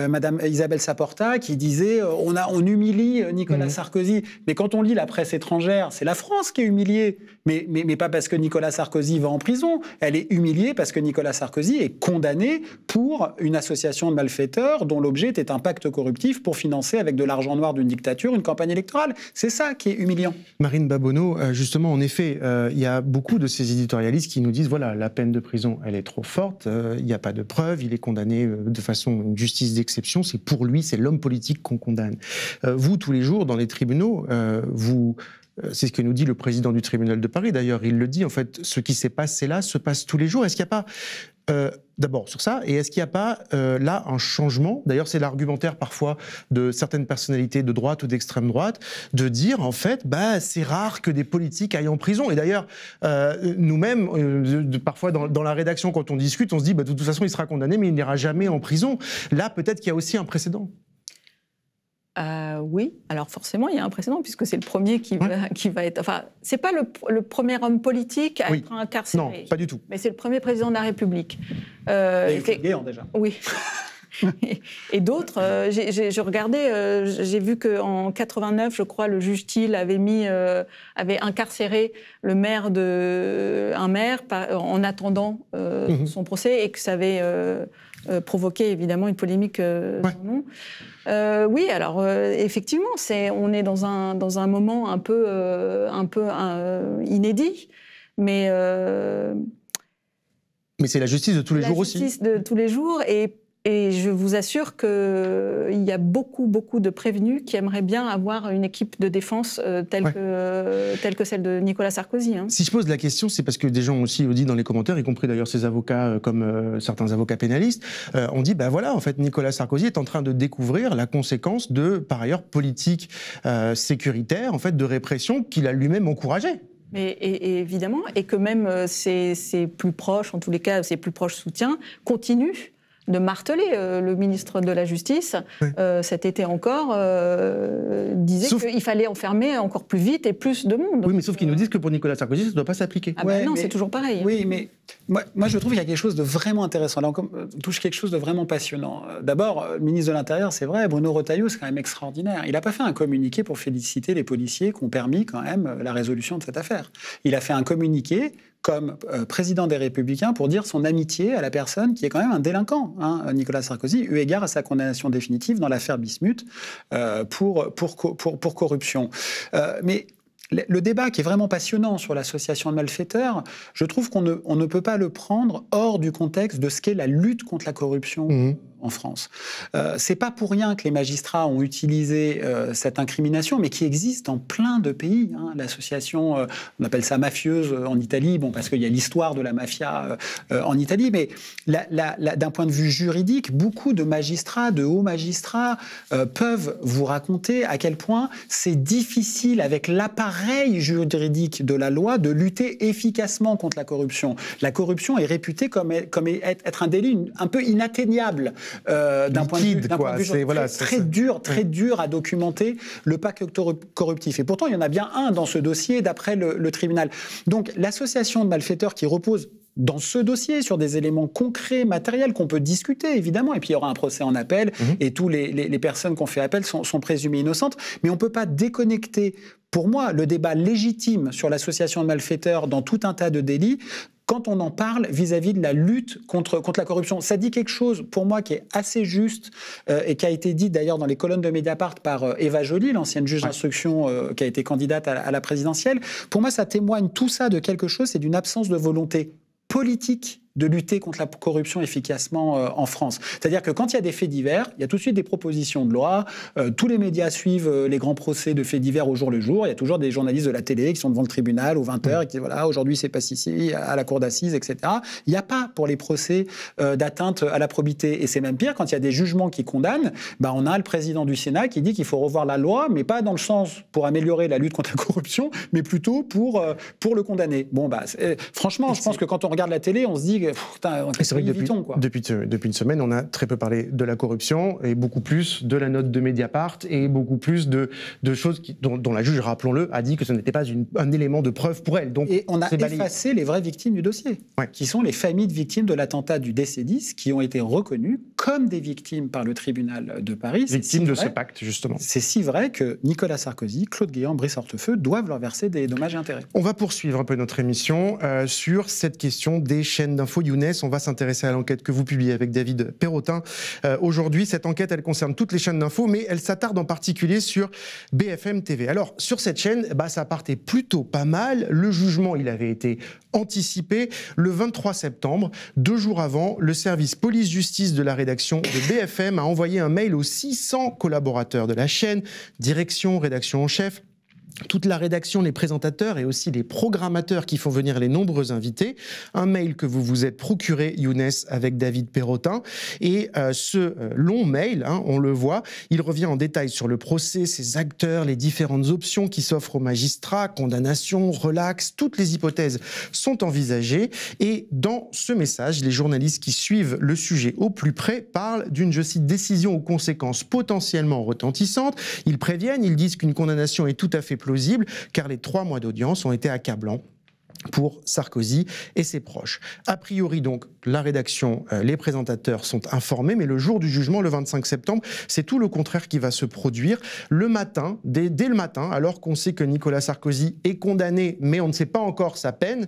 Madame Isabelle Saporta, qui disait on humilie Nicolas Sarkozy. Mais quand on lit la presse étrangère, c'est la France qui est humiliée. Mais pas parce que Nicolas Sarkozy va en prison. Elle est humiliée parce que Nicolas Sarkozy est condamné pour une association de malfaiteurs dont l'objet était un pacte corruptif pour financer avec de l'argent noir d'une dictature une campagne électorale. C'est ça qui est humiliant. Marine Babonneau, justement, en effet, il y a beaucoup de ces éditorialistes qui nous disent, voilà, la peine de prison, elle est trop forte, il n'y a pas de preuves, il est condamné de façon, une justice d'exception, c'est pour lui, c'est l'homme politique qu'on condamne. Vous, tous les jours, dans les tribunaux, c'est ce que nous dit le président du tribunal de Paris, d'ailleurs, il le dit, en fait, ce qui s'est passé là se passe tous les jours. Est-ce qu'il n'y a pas... D'abord sur ça, et est-ce qu'il n'y a pas là un changement, d'ailleurs c'est l'argumentaire parfois de certaines personnalités de droite ou d'extrême droite, de dire en fait c'est rare que des politiques aillent en prison, et d'ailleurs nous-mêmes parfois dans la rédaction quand on discute on se dit de toute façon il sera condamné mais il n'ira jamais en prison. Là peut-être qu'il y a aussi un précédent. Oui, alors forcément il y a un précédent puisque c'est le premier qui va être... Enfin, c'est pas le premier homme politique à être incarcéré. Non, pas du tout. Mais c'est le premier président de la République. Guéant déjà. Oui. Et d'autres, je regardais, j'ai vu qu'en 89, je crois, le juge Thiel avait incarcéré un maire en attendant son procès et que ça avait provoqué évidemment une polémique son nom. Oui, alors effectivement, on est dans un moment un peu inédit, mais c'est la justice de tous les jours aussi. La justice de tous les jours, et je vous assure qu'il y a beaucoup de prévenus qui aimeraient bien avoir une équipe de défense telle que celle de Nicolas Sarkozy. Si je pose la question, c'est parce que des gens aussi le disent dans les commentaires, y compris d'ailleurs ces avocats comme certains avocats pénalistes, on dit en fait Nicolas Sarkozy est en train de découvrir la conséquence de par ailleurs politique sécuritaire, en fait de répression qu'il a lui-même encouragée. Et évidemment, et que même ses plus proches, en tous les cas ses plus proches soutiens, continuent de marteler. Le ministre de la Justice, cet été encore, disait qu'il fallait enfermer encore plus vite et plus de monde. Oui, mais sauf qu'ils nous disent que pour Nicolas Sarkozy, ça ne doit pas s'appliquer. Ah ben non, c'est toujours pareil. Oui, mais moi je trouve qu'il y a quelque chose de vraiment intéressant. Là, on touche quelque chose de vraiment passionnant. D'abord, le ministre de l'Intérieur, c'est vrai, Bruno Retailleau, c'est quand même extraordinaire. Il n'a pas fait un communiqué pour féliciter les policiers qui ont permis quand même la résolution de cette affaire. Il a fait un communiqué comme président des Républicains pour dire son amitié à la personne qui est quand même un délinquant, Nicolas Sarkozy, eu égard à sa condamnation définitive dans l'affaire Bismuth pour corruption. Mais le débat qui est vraiment passionnant sur l'association de malfaiteurs, je trouve qu'on ne peut pas le prendre hors du contexte de ce qu'est la lutte contre la corruption en France. C'est pas pour rien que les magistrats ont utilisé cette incrimination, mais qui existe dans plein de pays. L'association, on appelle ça mafieuse en Italie, parce qu'il y a l'histoire de la mafia en Italie, mais d'un point de vue juridique, beaucoup de magistrats, de hauts magistrats, peuvent vous raconter à quel point c'est difficile avec l'appareil juridique de la loi de lutter efficacement contre la corruption. La corruption est réputée comme être un délit un peu inatteignable. D'un point de vue très dur à documenter le pacte corruptif. Et pourtant, il y en a bien un dans ce dossier, d'après le tribunal. Donc, l'association de malfaiteurs qui repose dans ce dossier sur des éléments concrets, matériels, qu'on peut discuter, évidemment, et puis il y aura un procès en appel, et toutes les personnes qui ont fait appel sont présumées innocentes, mais on ne peut pas déconnecter, pour moi, le débat légitime sur l'association de malfaiteurs dans tout un tas de délits quand on en parle vis-à-vis de la lutte contre la corruption. Ça dit quelque chose, pour moi, qui est assez juste et qui a été dit d'ailleurs dans les colonnes de Mediapart par Eva Joly, l'ancienne juge d'instruction qui a été candidate à la présidentielle. Pour moi, ça témoigne tout ça de quelque chose, c'est d'une absence de volonté politique de lutter contre la corruption efficacement en France. C'est-à-dire que quand il y a des faits divers, il y a tout de suite des propositions de loi, tous les médias suivent les grands procès de faits divers au jour le jour, il y a toujours des journalistes de la télé qui sont devant le tribunal aux 20h et qui disent voilà, aujourd'hui c'est passé ici, à la cour d'assises, etc. Il n'y a pas pour les procès d'atteinte à la probité. Et c'est même pire, quand il y a des jugements qui condamnent, on a le président du Sénat qui dit qu'il faut revoir la loi, mais pas dans le sens pour améliorer la lutte contre la corruption, mais plutôt pour le condamner. Franchement, je pense que quand on regarde la télé, on se dit c'est vrai que depuis une semaine, on a très peu parlé de la corruption et beaucoup plus de la note de Mediapart et beaucoup plus de choses dont la juge, rappelons-le, a dit que ce n'était pas un élément de preuve pour elle. Donc, et on a effacé les vraies victimes du dossier, qui sont les familles de victimes de l'attentat du DC10, qui ont été reconnues comme des victimes par le tribunal de Paris. Victimes de ce pacte, justement. C'est si vrai que Nicolas Sarkozy, Claude Guéant, Brice Hortefeux doivent leur verser des dommages et intérêts. On va poursuivre un peu notre émission sur cette question des chaînes d'infos. Younes, on va s'intéresser à l'enquête que vous publiez avec David Perrotin. Aujourd'hui, cette enquête, elle concerne toutes les chaînes d'infos, mais elle s'attarde en particulier sur BFM TV. Alors, sur cette chaîne, ça partait plutôt pas mal. Le jugement, il avait été anticipé le 23 septembre. 2 jours avant, le service police-justice de la rédaction de BFM a envoyé un mail aux 600 collaborateurs de la chaîne, direction, rédaction en chef, toute la rédaction, les présentateurs et aussi les programmateurs qui font venir les nombreux invités. Un mail que vous vous êtes procuré, Younes, avec David Perrotin. Et ce long mail, on le voit, il revient en détail sur le procès, ses acteurs, les différentes options qui s'offrent aux magistrats, condamnation, relax, toutes les hypothèses sont envisagées. Et dans ce message, les journalistes qui suivent le sujet au plus près parlent d'une, je cite, décision aux conséquences potentiellement retentissantes. Ils préviennent, ils disent qu'une condamnation est tout à fait plausible, car les 3 mois d'audience ont été accablants pour Sarkozy et ses proches. A priori donc, la rédaction, les présentateurs sont informés, mais le jour du jugement, le 25 septembre, c'est tout le contraire qui va se produire. Le matin, dès le matin, alors qu'on sait que Nicolas Sarkozy est condamné, mais on ne sait pas encore sa peine,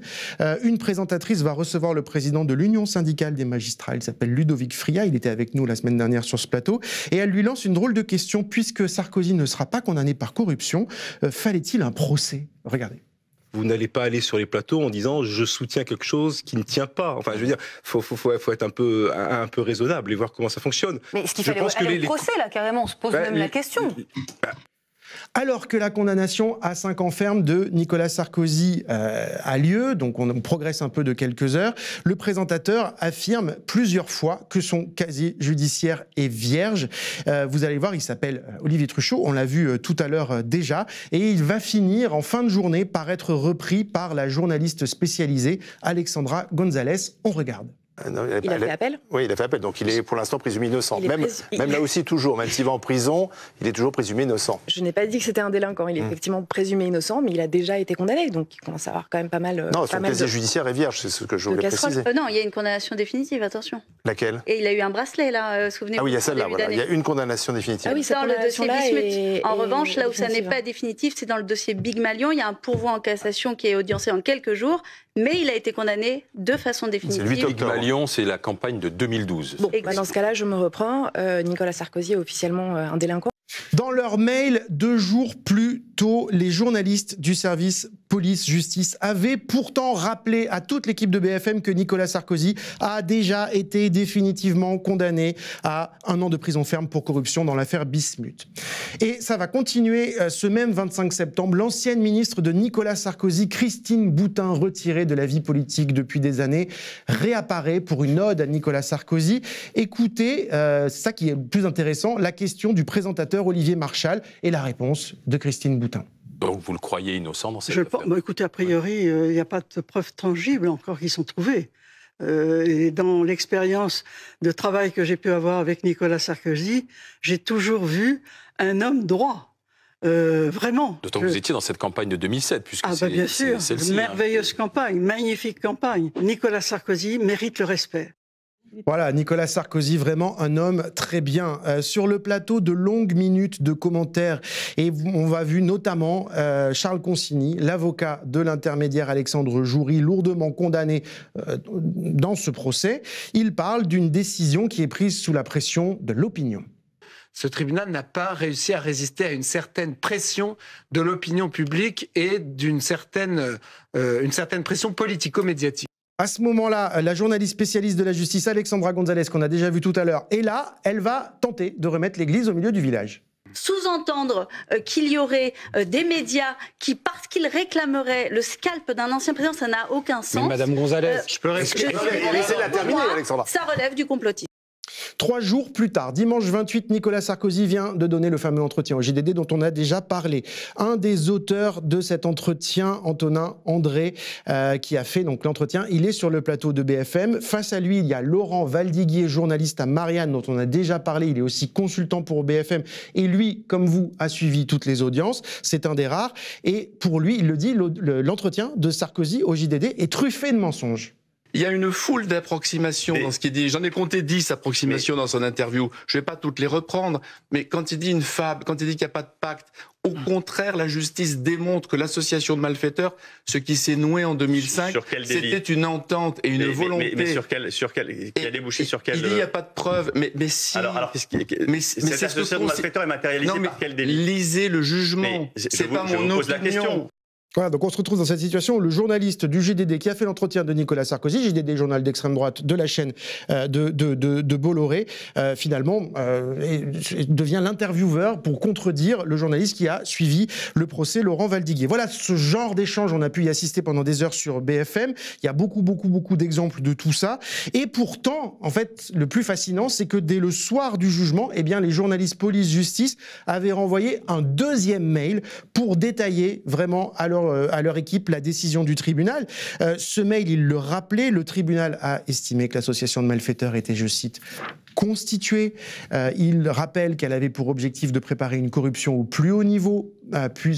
une présentatrice va recevoir le président de l'Union syndicale des magistrats, il s'appelle Ludovic Fria, il était avec nous la semaine dernière sur ce plateau, et elle lui lance une drôle de question, puisque Sarkozy ne sera pas condamné par corruption, fallait-il un procès? Regardez. Vous n'allez pas aller sur les plateaux en disant je soutiens quelque chose qui ne tient pas. Enfin, je veux dire, faut être un peu raisonnable et voir comment ça fonctionne. Mais est-ce qu'il fallait aller au procès, là, carrément? On se pose même la question. Alors que la condamnation à 5 ans ferme de Nicolas Sarkozy a lieu, donc on progresse un peu de quelques heures, le présentateur affirme plusieurs fois que son casier judiciaire est vierge. Vous allez voir, il s'appelle Olivier Truchot, on l'a vu tout à l'heure déjà, et il va finir en fin de journée par être repris par la journaliste spécialisée Alexandra Gonzalez. On regarde. Il a fait appel ? Oui, il a fait appel. Donc il est pour l'instant présumé innocent. Même là aussi, toujours, même s'il va en prison, il est toujours présumé innocent. Je n'ai pas dit que c'était un délinquant. Il est effectivement présumé innocent, mais il a déjà été condamné. Donc il commence à avoir quand même pas mal. Non, son casier judiciaire est vierge, c'est ce que je voulais préciser. Non, il y a une condamnation définitive, attention. Laquelle ? Et il a eu un bracelet, là, souvenez-vous. Ah oui, il y a celle-là, voilà. Il y a une condamnation définitive. Ah oui, c'est dans le dossier Bismuth. En revanche, là où ça n'est pas définitif, c'est dans le dossier Big Malion. Il y a un pourvoi en cassation qui est audiencé en quelques jours, mais il a été condamné de façon définitive. C'est le 8 octobre. Lyon, c'est la campagne de 2012. Bon, dans ce cas-là, je me reprends. Nicolas Sarkozy est officiellement un délinquant. Dans leur mail 2 jours plus tôt, les journalistes du service police-justice avaient pourtant rappelé à toute l'équipe de BFM que Nicolas Sarkozy a déjà été définitivement condamné à 1 an de prison ferme pour corruption dans l'affaire Bismuth. Et ça va continuer ce même 25 septembre. L'ancienne ministre de Nicolas Sarkozy, Christine Boutin, retirée de la vie politique depuis des années, réapparaît pour une ode à Nicolas Sarkozy. Écoutez, c'est ça qui est le plus intéressant, la question du présentateur Olivier Marchal et la réponse de Christine Boutin. Donc vous le croyez innocent dans cette affaire ? Écoutez, a priori, il n'y a pas de preuves tangibles encore qui sont trouvées. Et dans l'expérience de travail que j'ai pu avoir avec Nicolas Sarkozy, j'ai toujours vu un homme droit. Vraiment. D'autant que vous étiez dans cette campagne de 2007, puisque bien sûr, celle-ci. Merveilleuse campagne, magnifique campagne. Nicolas Sarkozy mérite le respect. Voilà, Nicolas Sarkozy, vraiment un homme très bien. Sur le plateau, de longues minutes de commentaires. Et on va vu notamment Charles Consigny, l'avocat de l'intermédiaire Alexandre Joury, lourdement condamné dans ce procès. Il parle d'une décision qui est prise sous la pression de l'opinion. Ce tribunal n'a pas réussi à résister à une certaine pression de l'opinion publique et une certaine pression politico-médiatique. À ce moment-là, la journaliste spécialiste de la justice, Alexandra Gonzalez, qu'on a déjà vu tout à l'heure, est là. Elle va tenter de remettre l'église au milieu du village. Sous-entendre qu'il y aurait des médias qui, parce qu'ils réclameraient le scalp d'un ancien président, ça n'a aucun sens. Mais Madame Gonzalez, je peux rester. Laissez-la terminer, Alexandra. Ça relève du complotisme. 3 jours plus tard, dimanche 28, Nicolas Sarkozy vient de donner le fameux entretien au JDD dont on a déjà parlé. Un des auteurs de cet entretien, Antonin André, qui a fait donc l'entretien, il est sur le plateau de BFM. Face à lui, il y a Laurent Valdiguier, journaliste à Marianne, dont on a déjà parlé. Il est aussi consultant pour BFM. Et lui, comme vous, a suivi toutes les audiences. C'est un des rares. Et pour lui, il le dit, l'entretien de Sarkozy au JDD est truffé de mensonges. Il y a une foule d'approximations dans ce qu'il dit. J'en ai compté 10 approximations dans son interview. Je ne vais pas toutes les reprendre, mais quand il dit une fable, quand il dit qu'il n'y a pas de pacte, au contraire, la justice démontre que l'association de malfaiteurs, ce qui s'est noué en 2005, c'était une entente et une volonté. Mais qui a débouché sur quel... Il dit qu'il n'y a pas de preuves, mais si... Alors cette association de malfaiteurs est matérialisée par quel délit ? Lisez le jugement. C'est pas mon opinion. Voilà, donc on se retrouve dans cette situation où le journaliste du JDD qui a fait l'entretien de Nicolas Sarkozy, JDD, journal d'extrême droite de la chaîne de Bolloré, finalement devient l'intervieweur pour contredire le journaliste qui a suivi le procès, Laurent Valdiguier. Voilà ce genre d'échange, on a pu y assister pendant des heures sur BFM. Il y a beaucoup d'exemples de tout ça. Et pourtant, en fait, le plus fascinant, c'est que dès le soir du jugement, eh bien, les journalistes police-justice avaient renvoyé un 2e mail pour détailler vraiment à leur équipe la décision du tribunal. Ce mail, il le rappelait, le tribunal a estimé que l'association de malfaiteurs était, je cite, constituée. Il rappelle qu'elle avait pour objectif de préparer une corruption au plus haut niveau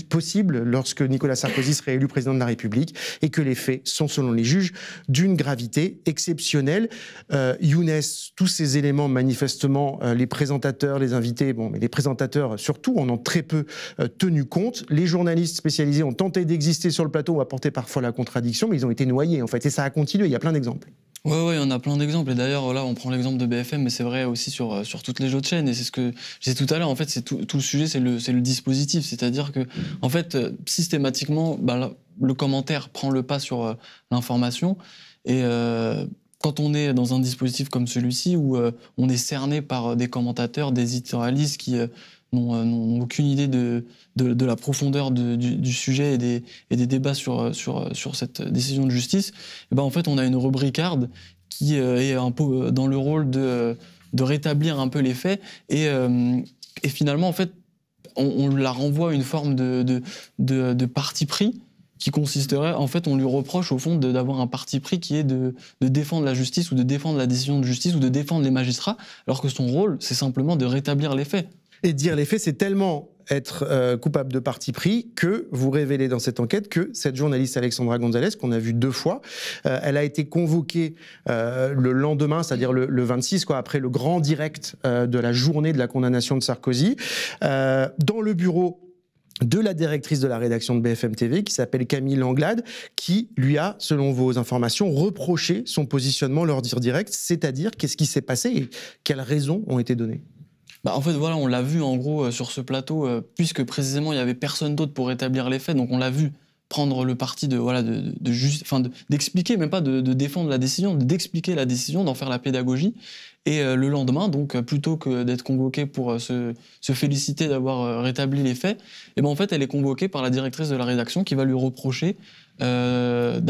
possible lorsque Nicolas Sarkozy serait élu président de la République et que les faits sont, selon les juges, d'une gravité exceptionnelle. Younes, tous ces éléments, manifestement, les présentateurs, les invités, mais les présentateurs surtout, en ont très peu tenu compte. Les journalistes spécialisés ont tenté d'exister sur le plateau, ont apporté parfois la contradiction, mais ils ont été noyés, en fait. Et ça a continué, il y a plein d'exemples. Oui, il y en a plein d'exemples. Et d'ailleurs, là, on prend l'exemple de BFM, mais c'est vrai aussi sur toutes les autres chaînes. Et c'est ce que je disais tout à l'heure. En fait, c'est tout le sujet, c'est le dispositif. C'est-à-dire que, en fait, systématiquement, le commentaire prend le pas sur l'information. Et quand on est dans un dispositif comme celui-ci, où on est cerné par des commentateurs, des éditorialistes qui n'ont aucune idée de la profondeur du sujet et des débats sur cette décision de justice, et ben en fait, on a une rubricarde qui est un peu dans le rôle de rétablir un peu les faits et finalement, en fait, on la renvoie à une forme de parti pris qui consisterait, en fait, on lui reproche au fond d'avoir un parti pris qui est de défendre la justice ou de défendre la décision de justice ou de défendre les magistrats, alors que son rôle, c'est simplement de rétablir les faits. Et dire les faits, c'est tellement être coupable de parti pris que vous révélez dans cette enquête que cette journaliste Alexandra Gonzalez, qu'on a vue 2 fois, elle a été convoquée le lendemain, c'est-à-dire le 26, après le grand direct de la journée de la condamnation de Sarkozy, dans le bureau de la directrice de la rédaction de BFM TV, qui s'appelle Camille Langlade, qui lui a, selon vos informations, reproché son positionnement lors du direct, c'est-à-dire qu'est-ce qui s'est passé et quelles raisons ont été données. En fait, voilà, on l'a vu en gros sur ce plateau, puisque précisément il n'y avait personne d'autre pour établir les faits, donc on l'a vu prendre le parti d'expliquer, même pas de défendre la décision, d'expliquer la décision, d'en faire la pédagogie. Et le lendemain, donc, plutôt que d'être convoquée pour se féliciter d'avoir rétabli les faits, et en fait, elle est convoquée par la directrice de la rédaction qui va lui reprocher d'être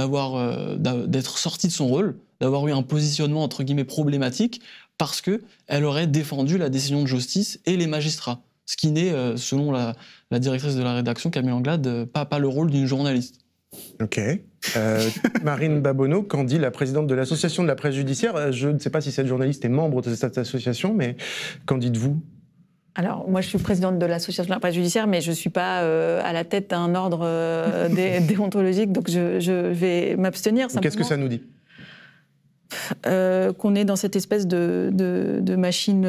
sortie de son rôle, d'avoir eu un positionnement entre guillemets problématique, parce qu'elle aurait défendu la décision de justice et les magistrats. Ce qui n'est, selon la directrice de la rédaction, Camille Langlade, pas le rôle d'une journaliste. Ok. Marine Babonneau, qu'en dit la présidente de l'association de la presse judiciaire? Je ne sais pas si cette journaliste est membre de cette association, mais qu'en dites-vous? Alors, moi, je suis présidente de l'association de la presse judiciaire, mais je ne suis pas à la tête d'un ordre déontologique, donc je vais m'abstenir. Qu'est-ce que ça nous dit? Qu'on est dans cette espèce de machine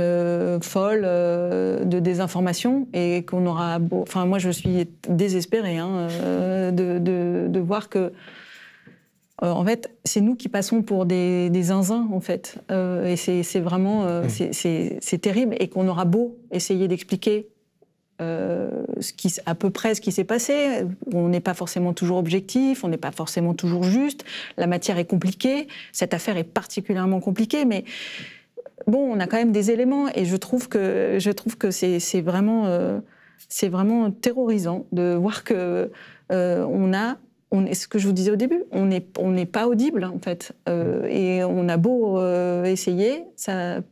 folle de désinformation et qu'on aura... Enfin, moi, je suis désespérée de voir que... en fait, c'est nous qui passons pour des zinzins, en fait. Et c'est vraiment... c'est terrible. Et qu'on aura beau essayer d'expliquer à peu près ce qui s'est passé. On n'est pas forcément toujours objectif, on n'est pas forcément toujours juste. La matière est compliquée. Cette affaire est particulièrement compliquée, mais bon, on a quand même des éléments. Et je trouve que c'est vraiment terrorisant de voir que ce que je vous disais au début, on n'est pas audible, en fait. Et on a beau essayer, ça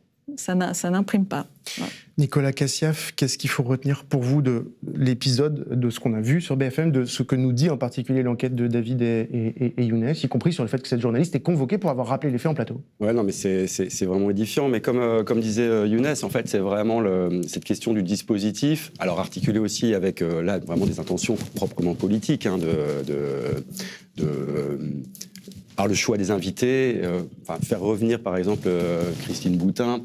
n'imprime pas. Ouais. Nicolas Cassiaf, qu'est-ce qu'il faut retenir pour vous de l'épisode, de ce qu'on a vu sur BFM, de ce que nous dit en particulier l'enquête de David et Younes, y compris sur le fait que cette journaliste est convoquée pour avoir rappelé les faits en plateau? Ouais, non, mais c'est vraiment édifiant. Mais comme disait Younes, en fait, c'est vraiment cette question du dispositif, alors articulé aussi avec là vraiment des intentions proprement politiques, par le choix des invités, faire revenir par exemple Christine Boutin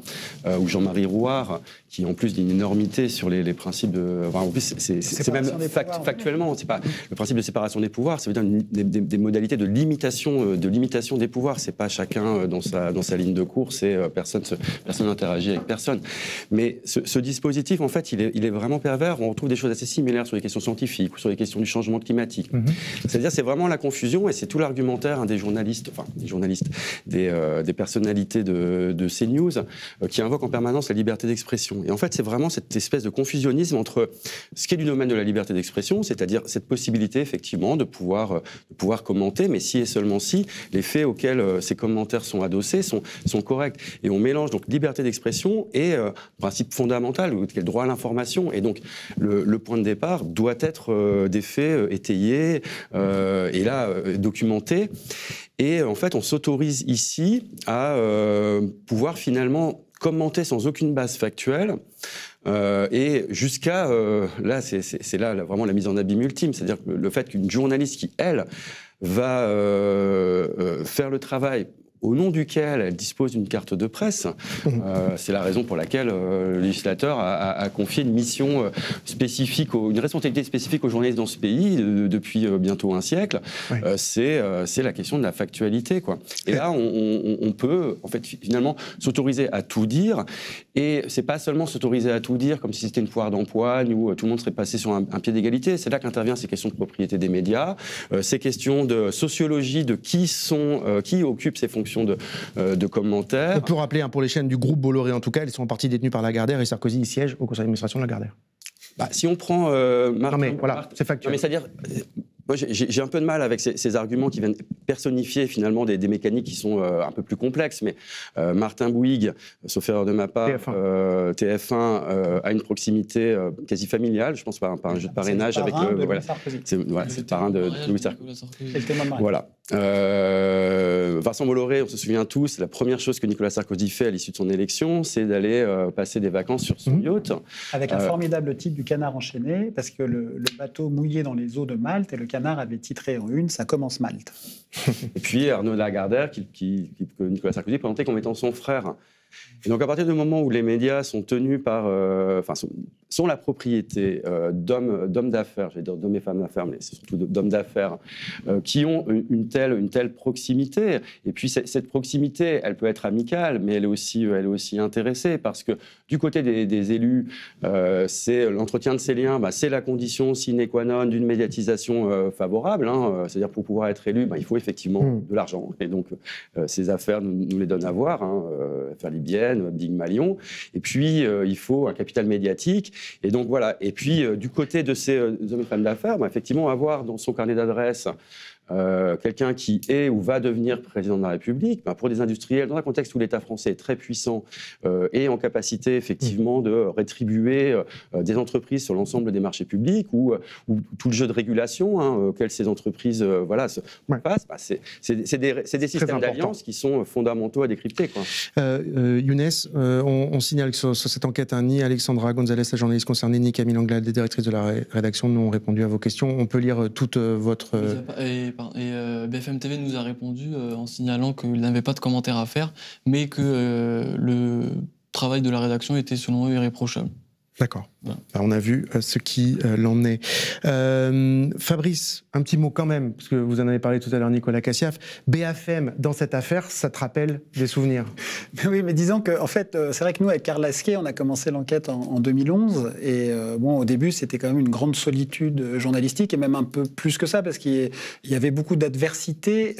ou Jean-Marie Rouard, qui en plus d'une énormité sur les principes de... en plus, c'est même factuellement, c'est pas le principe de séparation des pouvoirs, ça veut dire des modalités de limitation des pouvoirs. C'est pas chacun dans sa ligne de course et personne n'interagit avec personne. Mais ce dispositif, en fait, il est vraiment pervers. On retrouve des choses assez similaires sur les questions scientifiques ou sur les questions du changement climatique. C'est-à-dire, c'est vraiment la confusion et c'est tout l'argumentaire des journalistes, des personnalités de CNews qui invoquent en permanence la liberté d'expression. Et en fait, c'est vraiment cette espèce de confusionnisme entre ce qui est du domaine de la liberté d'expression, c'est-à-dire cette possibilité, effectivement, de pouvoir commenter, mais si et seulement si les faits auxquels ces commentaires sont adossés sont corrects. Et on mélange donc liberté d'expression et principe fondamental, qui est le droit à l'information. Et donc, le point de départ doit être des faits étayés et là, documentés. Et en fait, on s'autorise ici à pouvoir finalement commenter sans aucune base factuelle et jusqu'à là, c'est là vraiment la mise en abîme ultime, c'est-à-dire le fait qu'une journaliste qui, elle, va faire le travail au nom duquel elle dispose d'une carte de presse. C'est la raison pour laquelle le législateur a confié une mission spécifique, une responsabilité spécifique aux journalistes dans ce pays depuis bientôt un siècle. Oui. C'est la question de la factualité, quoi. Et là, on peut, en fait, finalement, s'autoriser à tout dire. Et c'est pas seulement s'autoriser à tout dire comme si c'était une foire d'empoigne où tout le monde serait passé sur un pied d'égalité. C'est là qu'interviennent ces questions de propriété des médias, ces questions de sociologie, de qui occupent ces fonctions de commentaires. On peut rappeler pour les chaînes du groupe Bolloré, en tout cas, elles sont en partie détenues par Lagardère et Sarkozy y siège au conseil d'administration de Lagardère. Si on prend... non mais voilà, c'est factuel. Non mais c'est-à-dire... Moi, j'ai un peu de mal avec ces arguments qui viennent personnifier finalement des mécaniques qui sont un peu plus complexes. Mais Martin Bouygues, sauf erreur de ma part, TF1 a une proximité quasi familiale, je pense, par un jeu de parrainage avec le c'est le parrain de Louis Sarkozy. C'est le témoin de Voilà. Vincent Bolloré, on se souvient tous, la première chose que Nicolas Sarkozy fait à l'issue de son élection, c'est d'aller passer des vacances sur son yacht. Avec un formidable titre du Canard enchaîné, parce que le bateau mouillé dans les eaux de Malte, et le Canard avait titré en une « Ça commence Malte ». Et puis Arnaud Lagardère, que Nicolas Sarkozy présentait comme étant son frère. Et donc à partir du moment où les médias sont tenus par, sont la propriété d'hommes d'affaires, j'allais dire d'hommes et femmes d'affaires, mais c'est surtout d'hommes d'affaires qui ont une telle proximité. Et puis cette proximité, elle peut être amicale, mais elle est aussi intéressée parce que du côté des élus, c'est l'entretien de ces liens, c'est la condition sine qua non d'une médiatisation favorable. C'est-à-dire pour pouvoir être élu, il faut effectivement de l'argent. Et donc ces affaires nous les donnent à voir. Affaires libyennes, Big-Malion. Et puis il faut un capital médiatique. Et donc voilà. Et puis du côté de ces hommes et femmes d'affaires, effectivement, avoir dans son carnet d'adresses quelqu'un qui est ou va devenir président de la République, pour des industriels, dans un contexte où l'État français est très puissant et en capacité effectivement de rétribuer des entreprises sur l'ensemble des marchés publics ou tout le jeu de régulation auquel ces entreprises passent, c'est des systèmes d'alliance qui sont fondamentaux à décrypter. Younes, on signale que sur cette enquête, ni Alexandra Gonzalez, la journaliste concernée, ni Camille Anglade, des directrices de la rédaction, n'ont répondu à vos questions. On peut lire toute votre... Et BFM TV nous a répondu en signalant qu'il n'avait pas de commentaires à faire, mais que le travail de la rédaction était selon eux irréprochable. D'accord. Voilà. On a vu ce qui l'en est. Fabrice, un petit mot quand même, parce que vous en avez parlé tout à l'heure, Nicolas Cassiaf. BFM, dans cette affaire, ça te rappelle des souvenirs? Oui, mais disons que, en fait, c'est vrai que nous, avec Karl Lasquet, on a commencé l'enquête en 2011. Et au début, c'était quand même une grande solitude journalistique, et même un peu plus que ça, parce qu'il y avait beaucoup d'adversité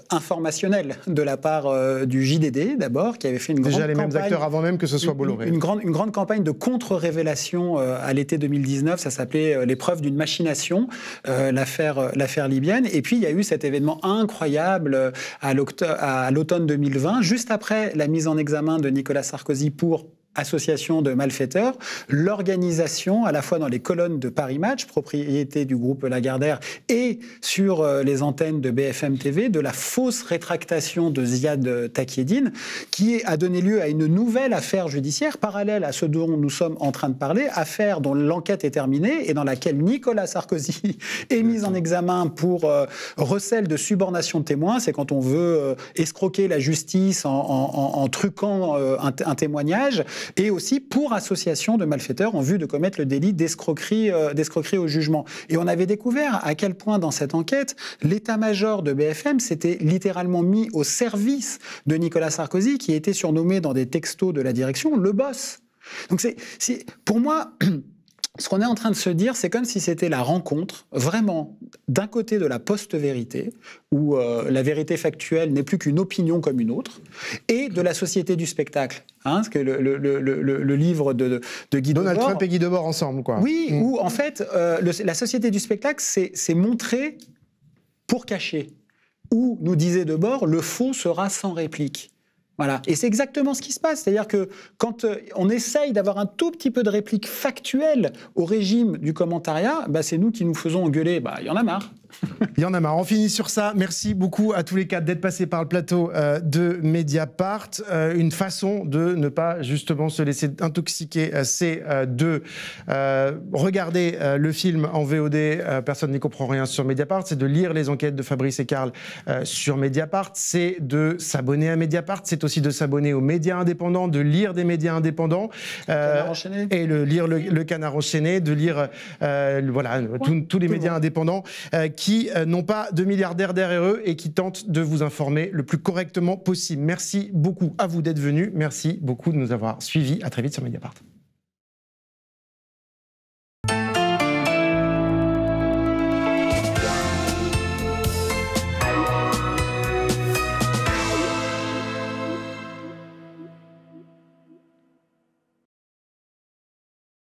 informationnelle de la part du JDD, d'abord, qui avait fait une grande campagne... Déjà les mêmes acteurs avant même que ce soit Bolloré. Une grande campagne de contre-révélation à l'été 2019, ça s'appelait l'épreuve d'une machination, l'affaire libyenne. Et puis il y a eu cet événement incroyable à l'automne 2020, juste après la mise en examen de Nicolas Sarkozy pour association de malfaiteurs, l'organisation, à la fois dans les colonnes de Paris Match, propriété du groupe Lagardère, et sur les antennes de BFM TV, de la fausse rétractation de Ziad Takieddine, qui a donné lieu à une nouvelle affaire judiciaire, parallèle à ce dont nous sommes en train de parler, affaire dont l'enquête est terminée et dans laquelle Nicolas Sarkozy est mis en examen pour recel de subornation de témoins. C'est quand on veut escroquer la justice en truquant un témoignage, et aussi pour association de malfaiteurs en vue de commettre le délit d'escroquerie au jugement. Et on avait découvert à quel point dans cette enquête, l'état-major de BFM s'était littéralement mis au service de Nicolas Sarkozy, qui était surnommé dans des textos de la direction le boss. Donc pour moi... Ce qu'on est en train de se dire, c'est comme si c'était la rencontre, vraiment, d'un côté de la post-vérité, où la vérité factuelle n'est plus qu'une opinion comme une autre, et de la société du spectacle. Parce que le livre de Guy Debord... Donald Trump et Guy Debord ensemble, quoi. Oui, où en fait, la société du spectacle, c'est montré pour cacher. Où, nous disait Debord, le faux sera sans réplique. Voilà. Et c'est exactement ce qui se passe. C'est-à-dire que quand on essaye d'avoir un tout petit peu de réplique factuelle au régime du commentariat, c'est nous qui nous faisons engueuler. Il y en a marre. Il y en a marre. On finit sur ça. Merci beaucoup à tous les quatre d'être passés par le plateau de Mediapart. Une façon de ne pas justement se laisser intoxiquer, c'est de regarder le film en VOD, personne n'y comprend rien sur Mediapart, c'est de lire les enquêtes de Fabrice et Karl sur Mediapart, c'est de s'abonner à Mediapart, c'est aussi de s'abonner aux médias indépendants, de lire des médias indépendants et lire le Canard enchaîné, de lire tous les médias indépendants qui n'ont pas de milliardaires derrière eux et qui tentent de vous informer le plus correctement possible. Merci beaucoup à vous d'être venus. Merci beaucoup de nous avoir suivis. À très vite sur Mediapart.